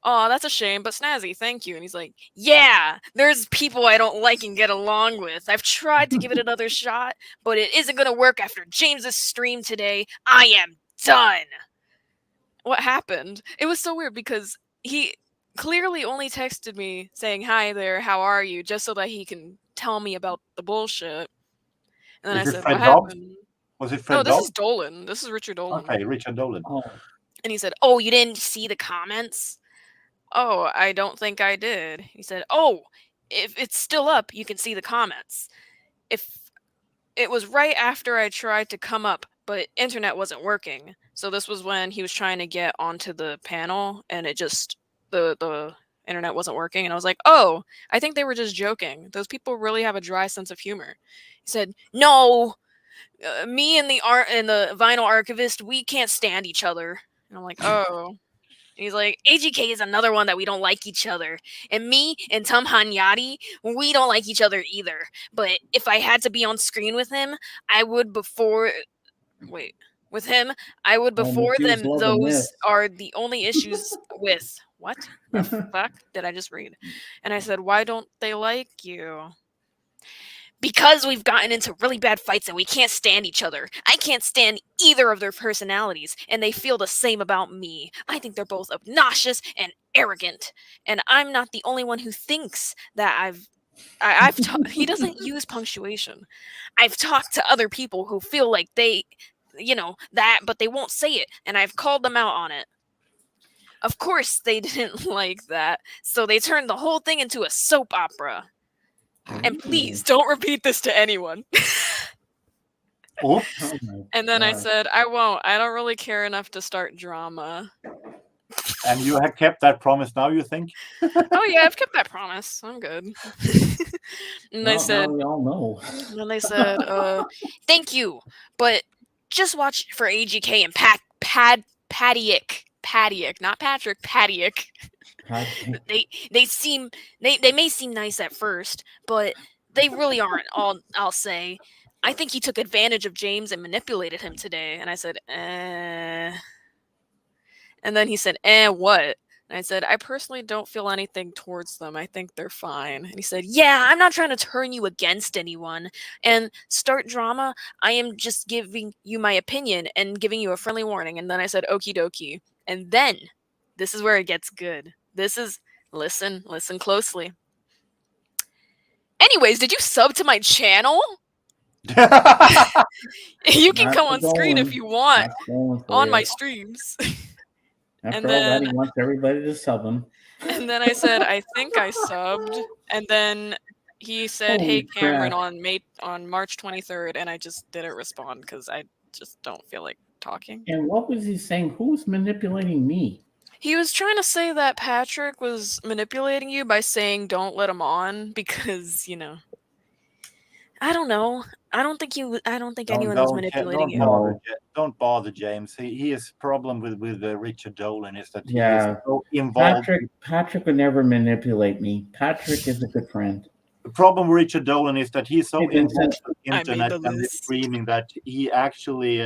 Oh, that's a shame, but snazzy, thank you. And he's like, yeah, there's people I don't like and get along with. I've tried to give it another shot, but it isn't going to work after James's stream today. I am done. What happened? It was so weird because he clearly only texted me saying, hi there, how are you? Just so that he can tell me about the bullshit. And then I said, what happened? Was it Fred? No, this is Dolan. This is Richard Dolan. Okay, Richard Dolan. Oh. And he said, oh, you didn't see the comments? Oh, I don't think I did. He said, oh, if it's still up, you can see the comments. If it was right after I tried to come up, but internet wasn't working. So this was when he was trying to get onto the panel and it just, the internet wasn't working. And I was like, oh, I think they were just joking. Those people really have a dry sense of humor. He said, no, me and the vinyl archivist, we can't stand each other. And I'm like, oh. And he's like, AGK is another one that we don't like each other. And me and Tom Hanyadi, we don't like each other either. But if I had to be on screen with him, I would before... Wait. With him, I would before them. Those are the only issues with... What the fuck did I just read? And I said, why don't they like you? Because we've gotten into really bad fights and we can't stand each other. I can't stand either of their personalities, and they feel the same about me. I think they're both obnoxious and arrogant, and I'm not the only one who thinks that he doesn't use punctuation. I've talked to other people who feel like they, that, but they won't say it, and I've called them out on it. Of course, they didn't like that, so they turned the whole thing into a soap opera. And please don't repeat this to anyone. Oops. Oh my And then I God. said, I won't. I don't really care enough to start drama. And you have kept that promise now, you think? Oh yeah, I've kept that promise. I'm good. And they Well, said, now we all know. and then they said, Thank you, but just watch for AGK and Paddick, not Patrick, Paddick. Patrick. They may seem nice at first, but they really aren't. I'll say. I think he took advantage of James and manipulated him today. And I said, eh. and then he said, what? And I said, I personally don't feel anything towards them. I think they're fine. And he said, Yeah, I'm not trying to turn you against anyone and start drama. I am just giving you my opinion and giving you a friendly warning. And then I said, okie dokie. And then this is where it gets good. Listen closely. Anyways, did you sub to my channel? You can Not come for on screen Dolan. if you want That's Dolan for on you. my streams. After and all that, he then- wants everybody to sub him. And then I said, I think I subbed. And then he said, Holy hey, Cameron, crap. on March 23rd. And I just didn't respond because I just don't feel like talking. And what was he saying? Who's manipulating me? He was trying to say that Patrick was manipulating you by saying don't let him on because, I don't know. I don't think anyone was manipulating you. Don't bother James. He has problem with Richard Dolan is that he Yeah. is so involved. Patrick would never manipulate me. Patrick is a good friend. The problem with Richard Dolan is that he's so Hey, Vincent. involved in I made internet the and the list. streaming that he actually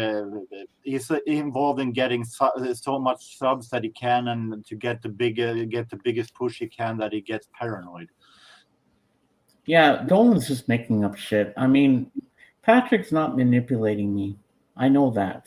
is involved in getting so much subs that he can, and to get the biggest push he can, that he gets paranoid. Yeah, Dolan's just making up shit. I mean, Patrick's not manipulating me. I know that.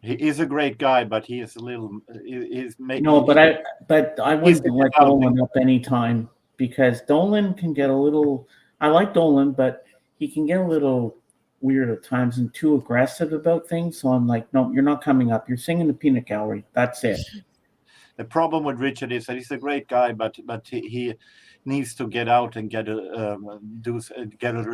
He is a great guy, but he is a little. He's making. No, but I wouldn't let developing. Dolan up anytime because Dolan can get a little. I like Dolan, but he can get a little weird at times and too aggressive about things. So I'm like, no, you're not coming up. You're singing the peanut gallery. That's it. The problem with Richard is that he's a great guy, but he needs to get out and get a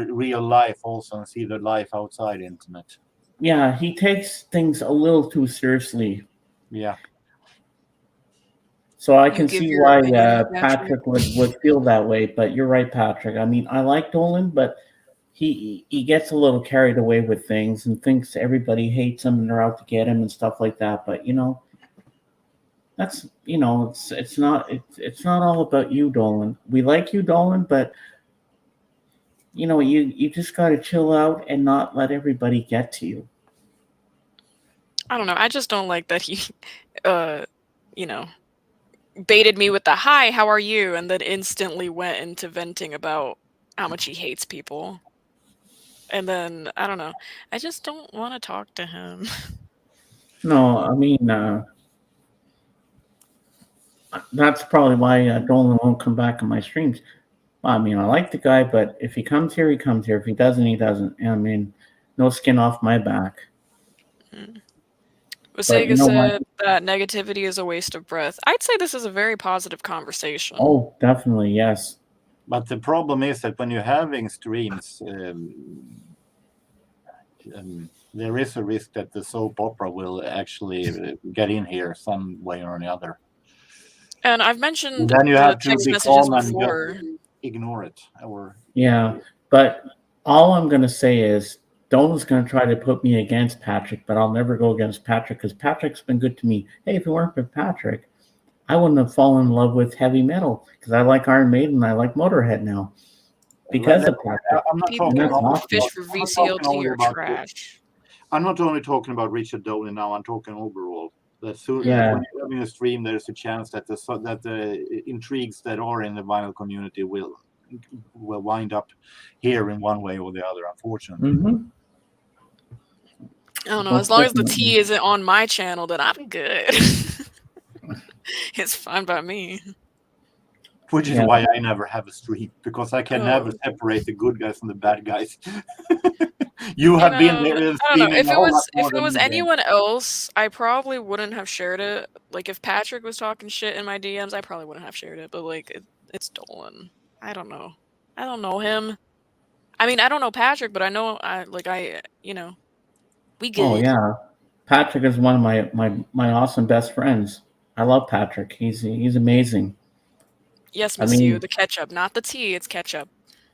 real life also and see the life outside the internet. Yeah, he takes things a little too seriously. Yeah. So I can give see your why opinion, Patrick would feel that way. But you're right, Patrick. I mean, I like Dolan, but he gets a little carried away with things and thinks everybody hates him and they're out to get him and stuff like that. But that's it's not all about you, Dolan. We like you, Dolan, but you just got to chill out and not let everybody get to you. I don't know. I just don't like that he, baited me with the hi, how are you? And then instantly went into venting about how much he hates people. And then, I don't know. I just don't want to talk to him. No, I mean, that's probably why Dolan won't come back on my streams. I mean, I like the guy, but if he comes here, he comes here. If he doesn't, he doesn't. I mean, no skin off my back. Vasega said that negativity is a waste of breath. I'd say this is a very positive conversation. Oh, definitely, yes. But the problem is that when you're having streams, there is a risk that the soap opera will actually get in here some way or another. And I've mentioned then you have to text be messages calm and before. just ignore it. Yeah, but all I'm going to say is Dolan's going to try to put me against Patrick, but I'll never go against Patrick because Patrick's been good to me. Hey, if it weren't for Patrick, I wouldn't have fallen in love with heavy metal because I like Iron Maiden and I like Motorhead now because of Patrick. I'm not People talking who about fish for VCLT are trash. I'm not only talking about Richard Dolan now. I'm talking overall. That soon, Yeah. when you're having a stream, there's a chance that the intrigues that are in the vinyl community will wind up here in one way or the other. Unfortunately. Mm-hmm. I don't know. As long as the tea isn't on my channel, then I'm good. It's fine by me. Which is why I never have a stream, because I can never separate the good guys from the bad guys. You You have been know, there I don't know. streaming If a it whole lot was more if it than was me, James. anyone else, I probably wouldn't have shared it. Like if Patrick was talking shit in my DMs, I probably wouldn't have shared it. But like it's Dolan. I don't know. I don't know him. I mean, I don't know Patrick, but I know we good. Oh yeah, Patrick is one of my awesome best friends. I love Patrick. He's amazing. Yes, I Monsieur, mean, the ketchup, not the tea. It's ketchup.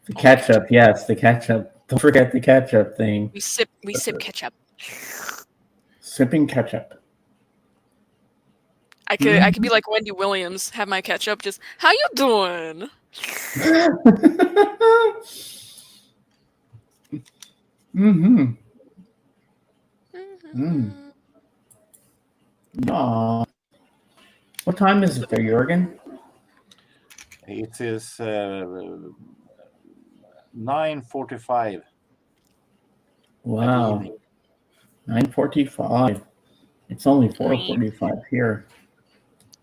the Only ketchup. ketchup, yes, the ketchup. Don't forget the ketchup thing. We sip ketchup. Sipping ketchup. I could be like Wendy Williams, have my ketchup. Just how you doing? Mm-hmm. Mm. Mhm. Aw. What time is it there, Jurgen? It is 9:45 at Wow, evening. 9:45. It's only 4:45 here.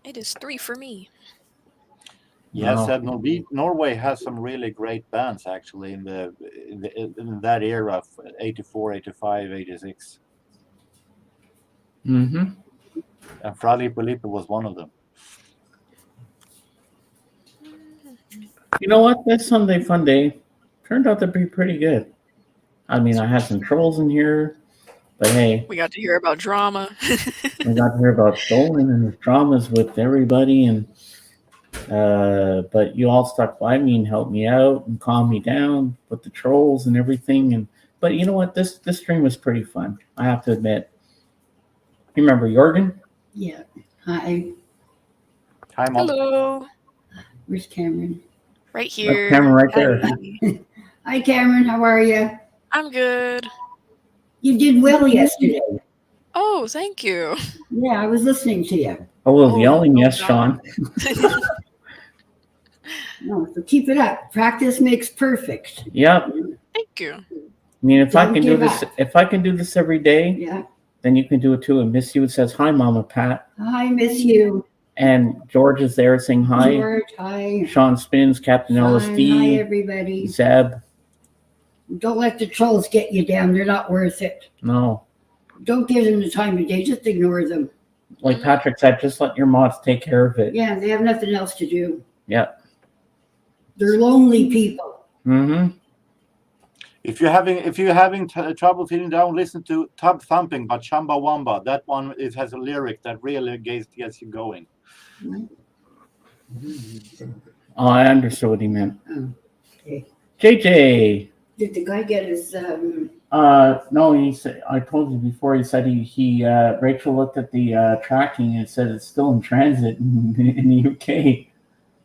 It is 3 for me. Yes, Wow. and Norway has some really great bands actually in that era of 84, 85, 86. Mm-hmm. And Fra Lippo Lippo was one of them. You know what? This Sunday Funday turned out to be pretty good. I mean, I had some trolls in here, but hey, We got to hear about drama. we got to hear about Dolan and his dramas with everybody, and but you all stuck by me and helped me out and calmed me down with the trolls and everything. And but you know what? This stream was pretty fun. I have to admit. You remember Jorgen? Yeah. Hi. Hi, Mom. Hello. Where's Cameron? Right That's here. Cameron right there. Hi. Hi, Cameron. How are you? I'm good. You did well yesterday. Oh, thank you. Yeah, I was listening to you. A little Oh, yelling, no yes, doubt. Sean. No, so keep it up. Practice makes perfect. Yep. Thank you. I mean, if I Don't can do give this, up. if I can do this every day, Yeah. then you can do it too. And Miss You says hi, Mama Pat, I miss you. and George is there saying hi. George, hi. Sean Spins, Captain Fine. Hi, LSD, everybody. Zeb. Don't let the trolls get you down. They're not worth it. No, Don't give them the time of day. Just ignore them. like Patrick said, just let your mods take care of it. Yeah, they have nothing else to do. Yep. They're lonely people. Mm-hmm. If you're having trouble feeling down, listen to Tub Thumping by Chumbawamba. That one, it has a lyric that really gets you going. Oh, I understood what he meant. Oh, okay. JJ. Did the guy get his No, he said. I told you before. He said he Rachel looked at the tracking and it said it's still in transit in the UK.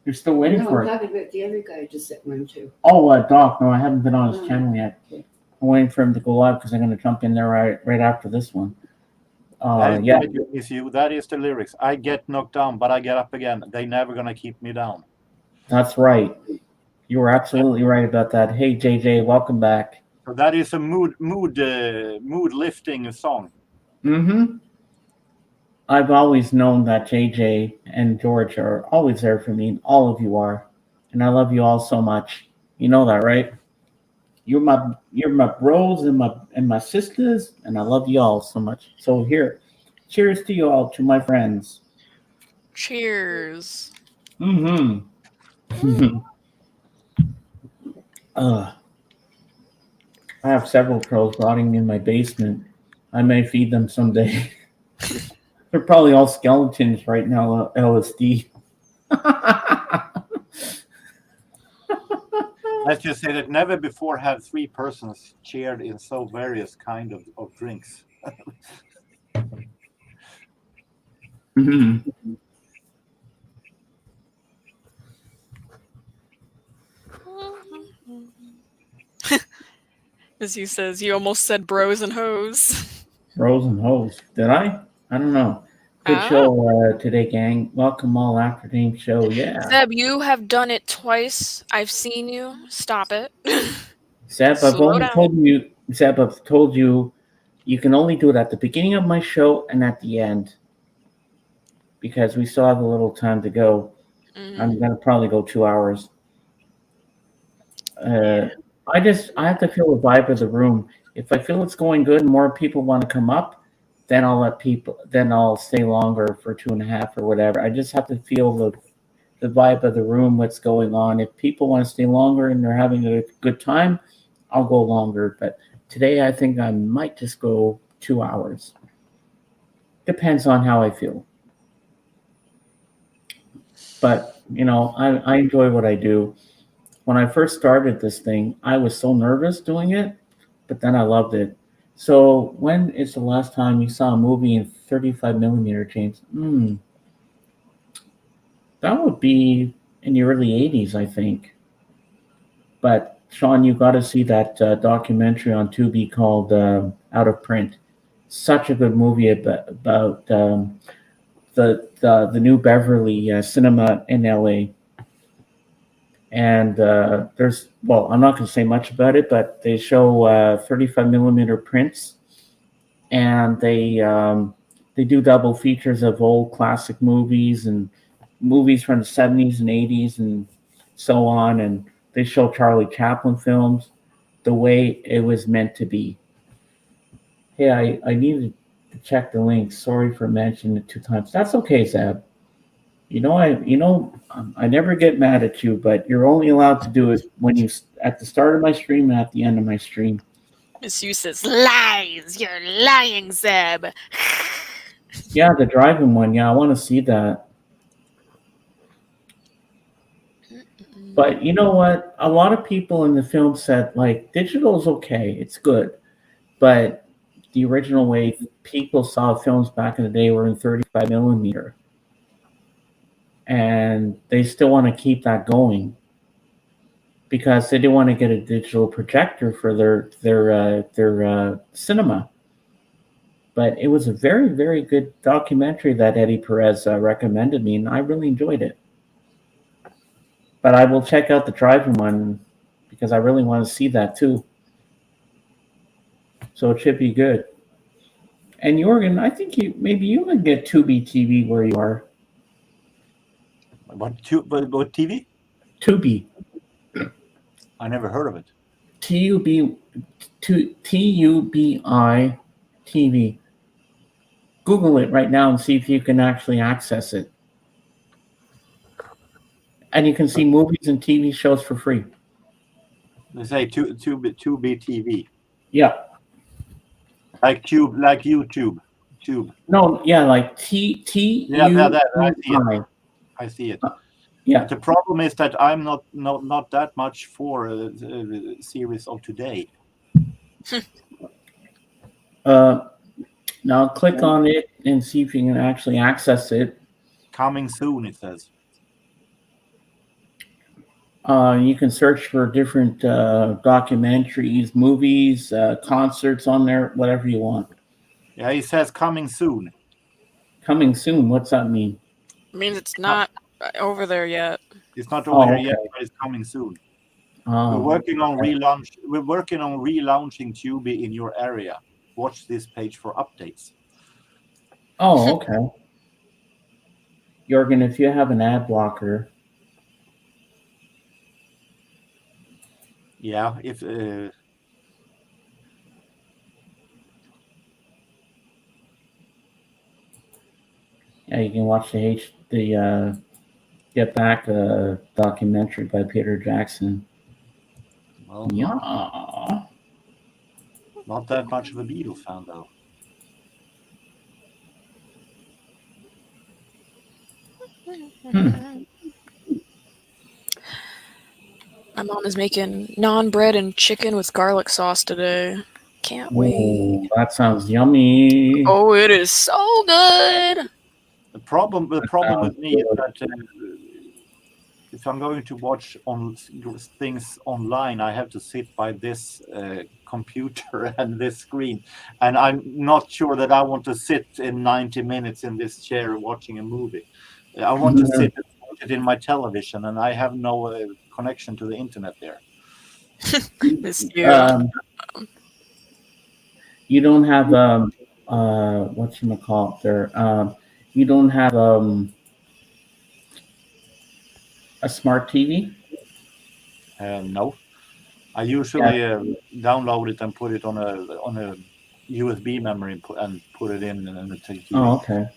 You're still waiting no, for I'm it. talking about the other guy just sent one too. Oh, Doc. No, I haven't been on his Oh, channel yet. okay. I'm waiting for him to go live because I'm going to jump in there right after this one. That is Yeah, right, Miss You. That is the lyrics. I get knocked down, but I get up again. They never gonna keep me down. that's right. You were absolutely right about that. Hey, JJ, welcome back. So that is a mood lifting song. Mm-hmm. I've always known that JJ and George are always there for me. All of you are, and I love you all so much. You know that, right? You're my bros and my sisters, and I love you all so much. So here, cheers to you all, to my friends. Cheers. Mm-hmm. I have several crows rotting in my basement. I may feed them someday. They're probably all skeletons right now, LSD. Let's just say that never before have three persons cheered in so various kind of drinks. Mm-hmm. As he says, you almost said bros and hoes. Bros and hoes. Did I? I don't know. Good show today, gang. Welcome all after game show. Yeah. Zeb, you have done it twice. I've seen you. Stop it. Zeb, I've Slow only down. told you. Zeb, I've told you. You can only do it at the beginning of my show and at the end, because we still have a little time to go. I'm gonna probably go 2 hours. I have to feel the vibe of the room. If I feel it's going good and more people want to come up, then I'll stay longer for 2.5 or whatever. I just have to feel the vibe of the room, what's going on. If people want to stay longer and they're having a good time, I'll go longer. But today I think I might just go 2 hours. Depends on how I feel. But I enjoy what I do. When I first started this thing, I was so nervous doing it, but then I loved it. So when is the last time you saw a movie in 35 millimeter, James? That would be in the early 80s, I think. But Sean, you got to see that documentary on Tubi called Out of Print. Such a good movie about the New Beverly cinema in LA. And I'm not going to say much about it, but they show 35 millimeter prints, and they do double features of old classic movies and movies from the 70s and 80s and so on. And they show Charlie Chaplin films the way it was meant to be. Hey, I needed to check the link. Sorry for mentioning it 2 times. That's okay, Zab. I never get mad at you, but you're only allowed to do it when you at the start of my stream and at the end of my stream. Miss Yu says, lies! You're lying, Zeb! Yeah, the driving one. Yeah, I want to see that. But you know what? A lot of people in the film said, like, digital is okay. It's good. But the original way people saw films back in the day were in 35 millimeter. And they still want to keep that going because they didn't want to get a digital projector for their cinema. But it was a very, very good documentary that Eddie Perez recommended me, and I really enjoyed it. But I will check out the driving one because I really want to see that too. So it should be good. And Jorgen, I think maybe you can get Tubi TV where you are. What TV? Tubi. I never heard of it. TUBI TV. Google it right now and see if you can actually access it. And you can see movies and TV shows for free. They say Tubi TV. Yeah. Like YouTube. Tube. No, yeah, like T I see it. Yeah. But the problem is that I'm not that much for the series of today. Now click on it and see if you can actually access it. Coming soon, it says. You can search for different documentaries, movies, concerts on there, whatever you want. Yeah, it says coming soon. Coming soon. What's that mean? It means it's not over there yet. It's not over okay. yet, but it's coming soon. Oh, We're working on relaunching Tubi in your area. Watch this page for updates. Oh, okay. Jorgen, if you have an ad blocker. Yeah, if Yeah, you can watch the Get Back documentary by Peter Jackson. well, Yeah. not that much of a Beatle fan though. My mom is making naan bread and chicken with garlic sauce today. Can't wait. Ooh, that sounds yummy. Oh, it is so good. The problem with me is that if I'm going to watch things online, I have to sit by this computer and this screen, and I'm not sure that I want to sit in 90 minutes in this chair watching a movie. I want to sit and watch it in my television, and I have no connection to the internet there. Miss you. You don't have whatchamacallit there. You don't have a smart TV? No. I usually download it and put it on a USB memory and put it in the TV. Oh, okay.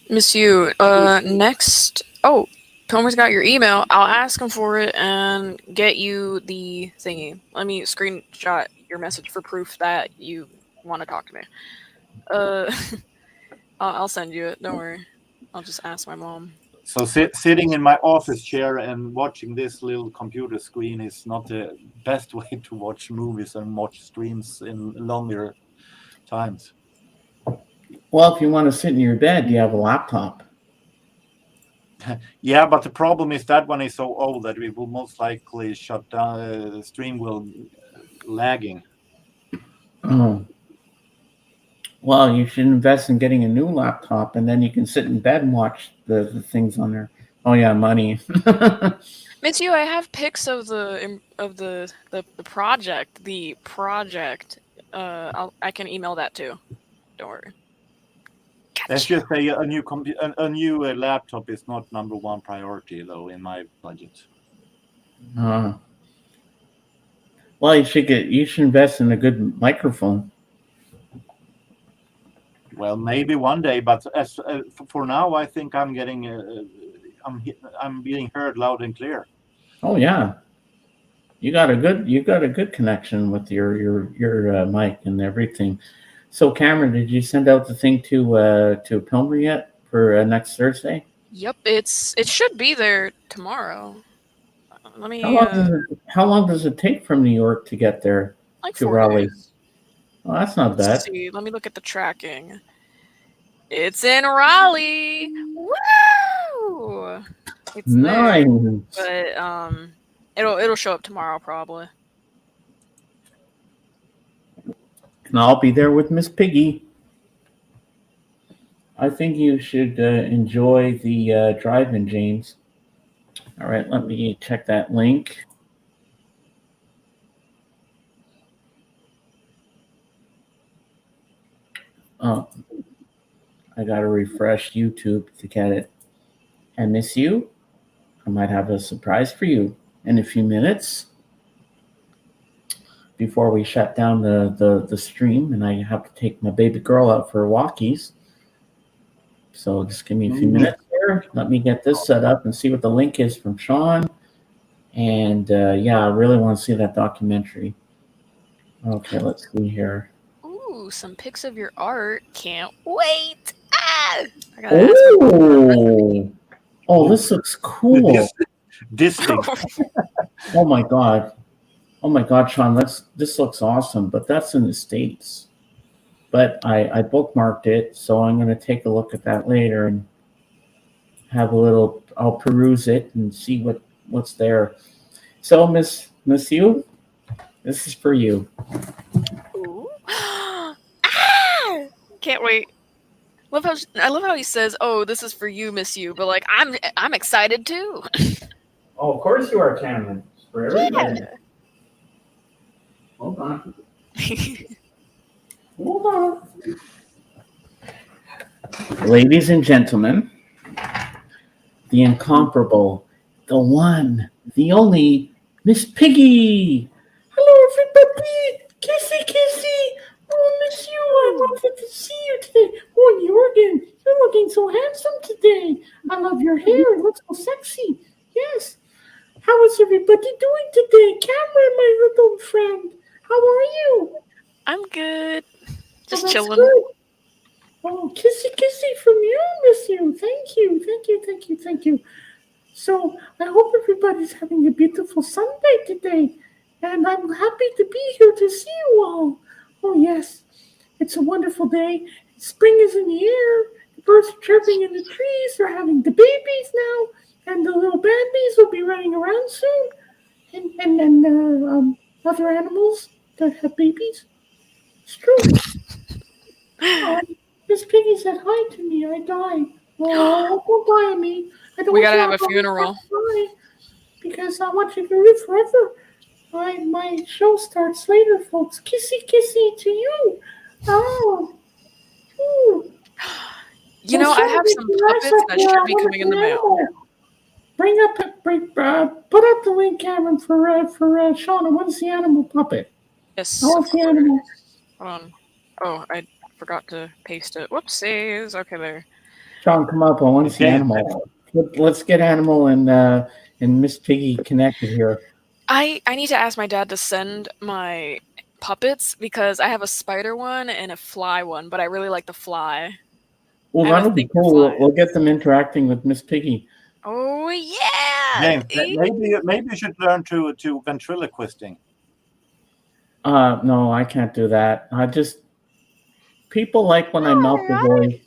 Miss you. Next. Oh, Tomer's got your email. I'll ask him for it and get you the thingy. Let me screenshot your message for proof that you want to talk to me. Uh, I'll send you it. Don't worry. I'll just ask my mom. So sitting in my office chair and watching this little computer screen is not the best way to watch movies and watch streams in longer times. Well, if you want to sit in your bed, you have a laptop. Yeah, but the problem is that one is so old that it will most likely shut down. The stream will lagging. Oh. Well, you should invest in getting a new laptop, and then you can sit in bed and watch the things on there. Oh yeah, money. Miss you. I have pics of the project. The project. I can email that too. Don't worry. Let's just say a new laptop is not number one priority though in my budget. Well, you should invest in a good microphone. Well, maybe one day, but as for now, I think I'm getting I'm being heard loud and clear. Oh yeah, you got a good connection with your mic and everything. So Cameron, did you send out the thing to Pilmer yet for next Thursday? Yep, it should be there tomorrow. Let me. How long does it take from New York to get there Like to 4 Raleigh? days. Well, that's not bad. Let's see. Let me look at the tracking. It's in Raleigh. Woo! It's Nice. there, but it'll show up tomorrow probably. And I'll be there with Miss Piggy. I think you should enjoy the drive-in, James. All right, let me check that link. Oh, I gotta refresh YouTube to get it. I miss you. I might have a surprise for you in a few minutes before we shut down the stream, and I have to take my baby girl out for walkies. So just give me a few minutes here. Let me get this set up and see what the link is from Sean. And yeah, I really want to see that documentary. Okay, let's see here. Ooh, some pics of your art. Can't wait. Ah! I gotta ask Oh, this looks cool. This thing. Oh my god, Sean, this looks awesome. But that's in the States. But I bookmarked it, so I'm going to take a look at that later and have a little. I'll peruse it and see what's there. So, Miss Yu, this is for you. Ooh. Ah! Can't wait. I love how he says, "Oh, this is for you, Miss You," but like I'm excited too. Oh, of course you are, Cameron. It's for everybody. Yeah. Hold on. Hold on. Ladies and gentlemen, the incomparable, the one, the only, Miss Piggy. Hello, everybody. Kissy, kissy. Oh, Miss You, I wanted to see you today. Oh, Jorgen, you're looking so handsome today. I love your hair. It looks so sexy. Yes. How is everybody doing today? Cameron, my little friend. How are you? I'm good. Just that's chilling. Good. Oh, kissy from you, Miss You. Thank you. So I hope everybody's having a beautiful Sunday today. And I'm happy to be here to see you all. Oh, yes. It's a wonderful day. Spring is in the air. The birds are chirping in the trees. They're having the babies now. And the little babies will be running around soon. And then other animals that have babies. It's true. Miss Piggy said hi to me. I died. Oh, don't die on me. I don't We want gotta you have a to funeral. die because I want you to live forever. My show starts later, folks. Kissy to you. Oh. Ooh. You know, I have some puppets that should be coming in the mail. Put up the link, Cameron. camera for Sean. I want to see animal puppet. Yes. I want to see animal. Hold on. Oh, I forgot to paste it. Whoopsies. Okay, there. Sean, come up. I want to see Okay. animal. Let's get animal and Miss Piggy connected here. I need to ask my dad to send my puppets because I have a spider one and a fly one, but I really like the fly. Well, I have a that'll be thing for cool. flies. We'll get them interacting with Miss Piggy. Oh yeah. James, maybe you should learn to ventriloquisting. No, I can't do that. People like when I melt the voice.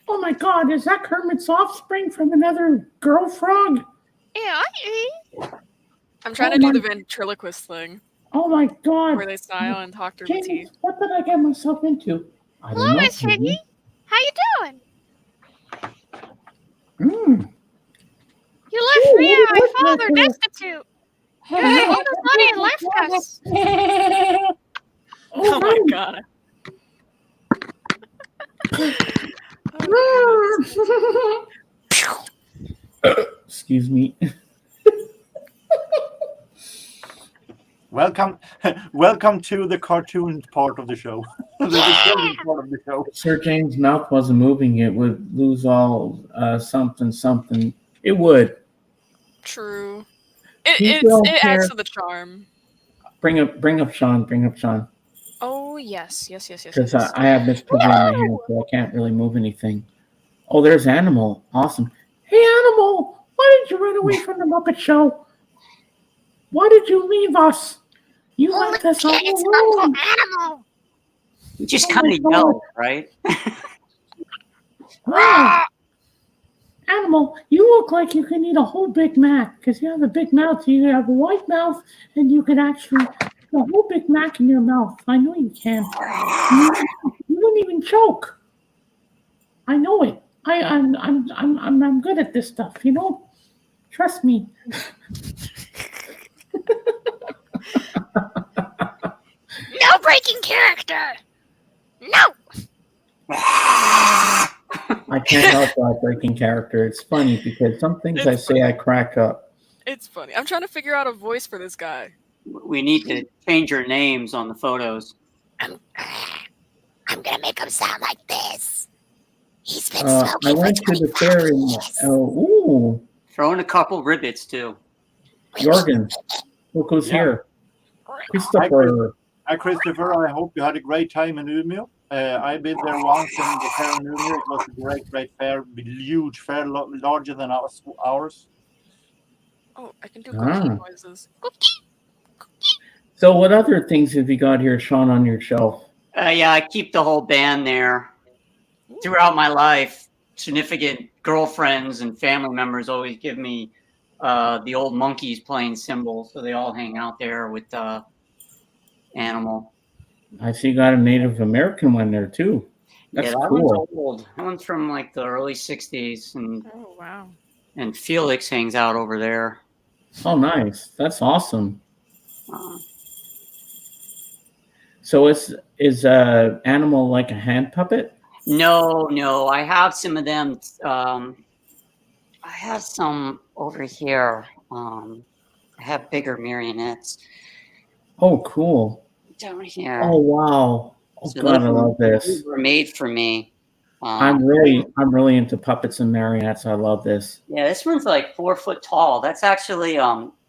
Oh my God, is that Kermit's offspring from another girl frog? Yeah. I'm trying Oh to do my- the ventriloquist thing Oh my God. where they style and talk through the James, teeth. what did I get myself into? I don't Hello, know. Miss Piggy. How you doing? Mm. You left Ooh, me what and my is that father here? destitute. You took all this money and left us. Oh my right. god. Oh, Excuse me. Welcome to the cartoon part of the show. The children's part of the show. Sir James' mouth wasn't moving. It would lose all something. It would. true. People don't It care. adds to the charm. Bring up Sean. Bring up Sean. Oh yes. Because I have Miss Piggy on my hand, so I can't really move anything. Oh, there's Animal. Awesome. Hey, Animal. Why did you run away from the Muppet Show? Why did you leave us? You Holy left us all shit, it's alone. Uncle Animal. You just Oh my kind of God. yell, right? Wow. Animal, you look like you can eat a whole Big Mac because you have a big mouth. You have a wide mouth, and you can actually put a whole Big Mac in your mouth. I know you can. You wouldn't even choke. I know it. I'm good at this stuff. You know, trust me. No breaking character. No. I can't help breaking character. It's funny because some things I say I crack up. It's funny. I'm trying to figure out a voice for this guy. We need to change your names on the photos. I'm gonna make him sound like this. He's been I smoking went for to the 25 fair and years. ooh, Throw in a couple ribbits too. Jorgen, look who's Yeah. here. Christopher. Hi, Christopher. I hope you had a great time in Umeå. I've been there once in the fair in Umeå. It was a great fair, huge fair, larger than ours. Oh, I can do cookie Ah. noises. So, what other things have you got here, Sean, on your shelf? Yeah, I keep the whole band there. Throughout my life, significant girlfriends and family members always give me the old monkeys playing cymbals, so they all hang out there with Animal. I see you got a Native American one there too. That's yeah, that cool. one's old. That one's from like the early '60s, Oh wow. and Felix hangs out over there. Oh, nice. That's awesome. Uh, So, is Animal like a hand puppet? No, I have some of them. I have some over here. I have bigger marionettes Oh, cool. down here. Oh, wow. Oh, So God, I those love this. were made for me. I'm really into puppets and marionettes. I love this. Yeah, this one's like 4 foot tall. That's actually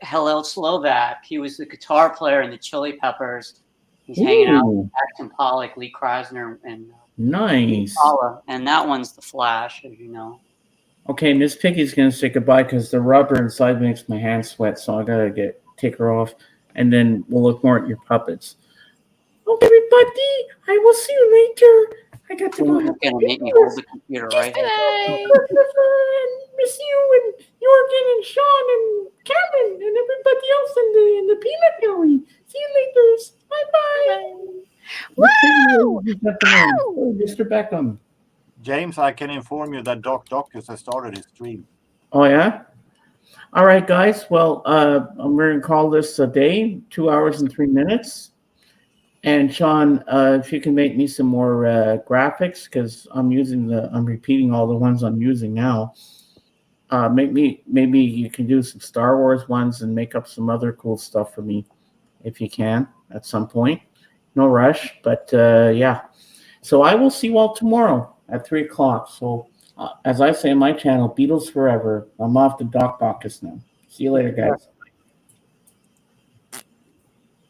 Hillel Slovak. He was the guitar player in the Chili Peppers. He's hanging out with Ooh, Jackson Pollock, Lee Krasner, and nice. Paula. And that one's the Flash, as you know. Okay, Miss Piggy's gonna say goodbye because the rubber inside makes my hands sweat, so I gotta take her off, and then we'll look more at your puppets. Okay, everybody, I will see you later. I got to go You're have gonna make me hold the computer right here. Christopher and Miss you and Jorgen and Sean and Cameron and everybody else in the peanut gallery. See you later. Bye bye. Woo! Oh, Mr. Beckham. James, I can inform you that Doc Docus has started his stream. Oh yeah. All right, guys. Well, I'm going to call this a day. 2 hours and 3 minutes. And Sean, if you can make me some more graphics, because I'm repeating all the ones I'm using now. maybe you can do some Star Wars ones and make up some other cool stuff for me if you can at some point. No rush, but yeah. So I will see you all tomorrow at 3 o'clock. So as I say on my channel, Beatles forever. I'm off to Doc Bacchus now. See you later, guys.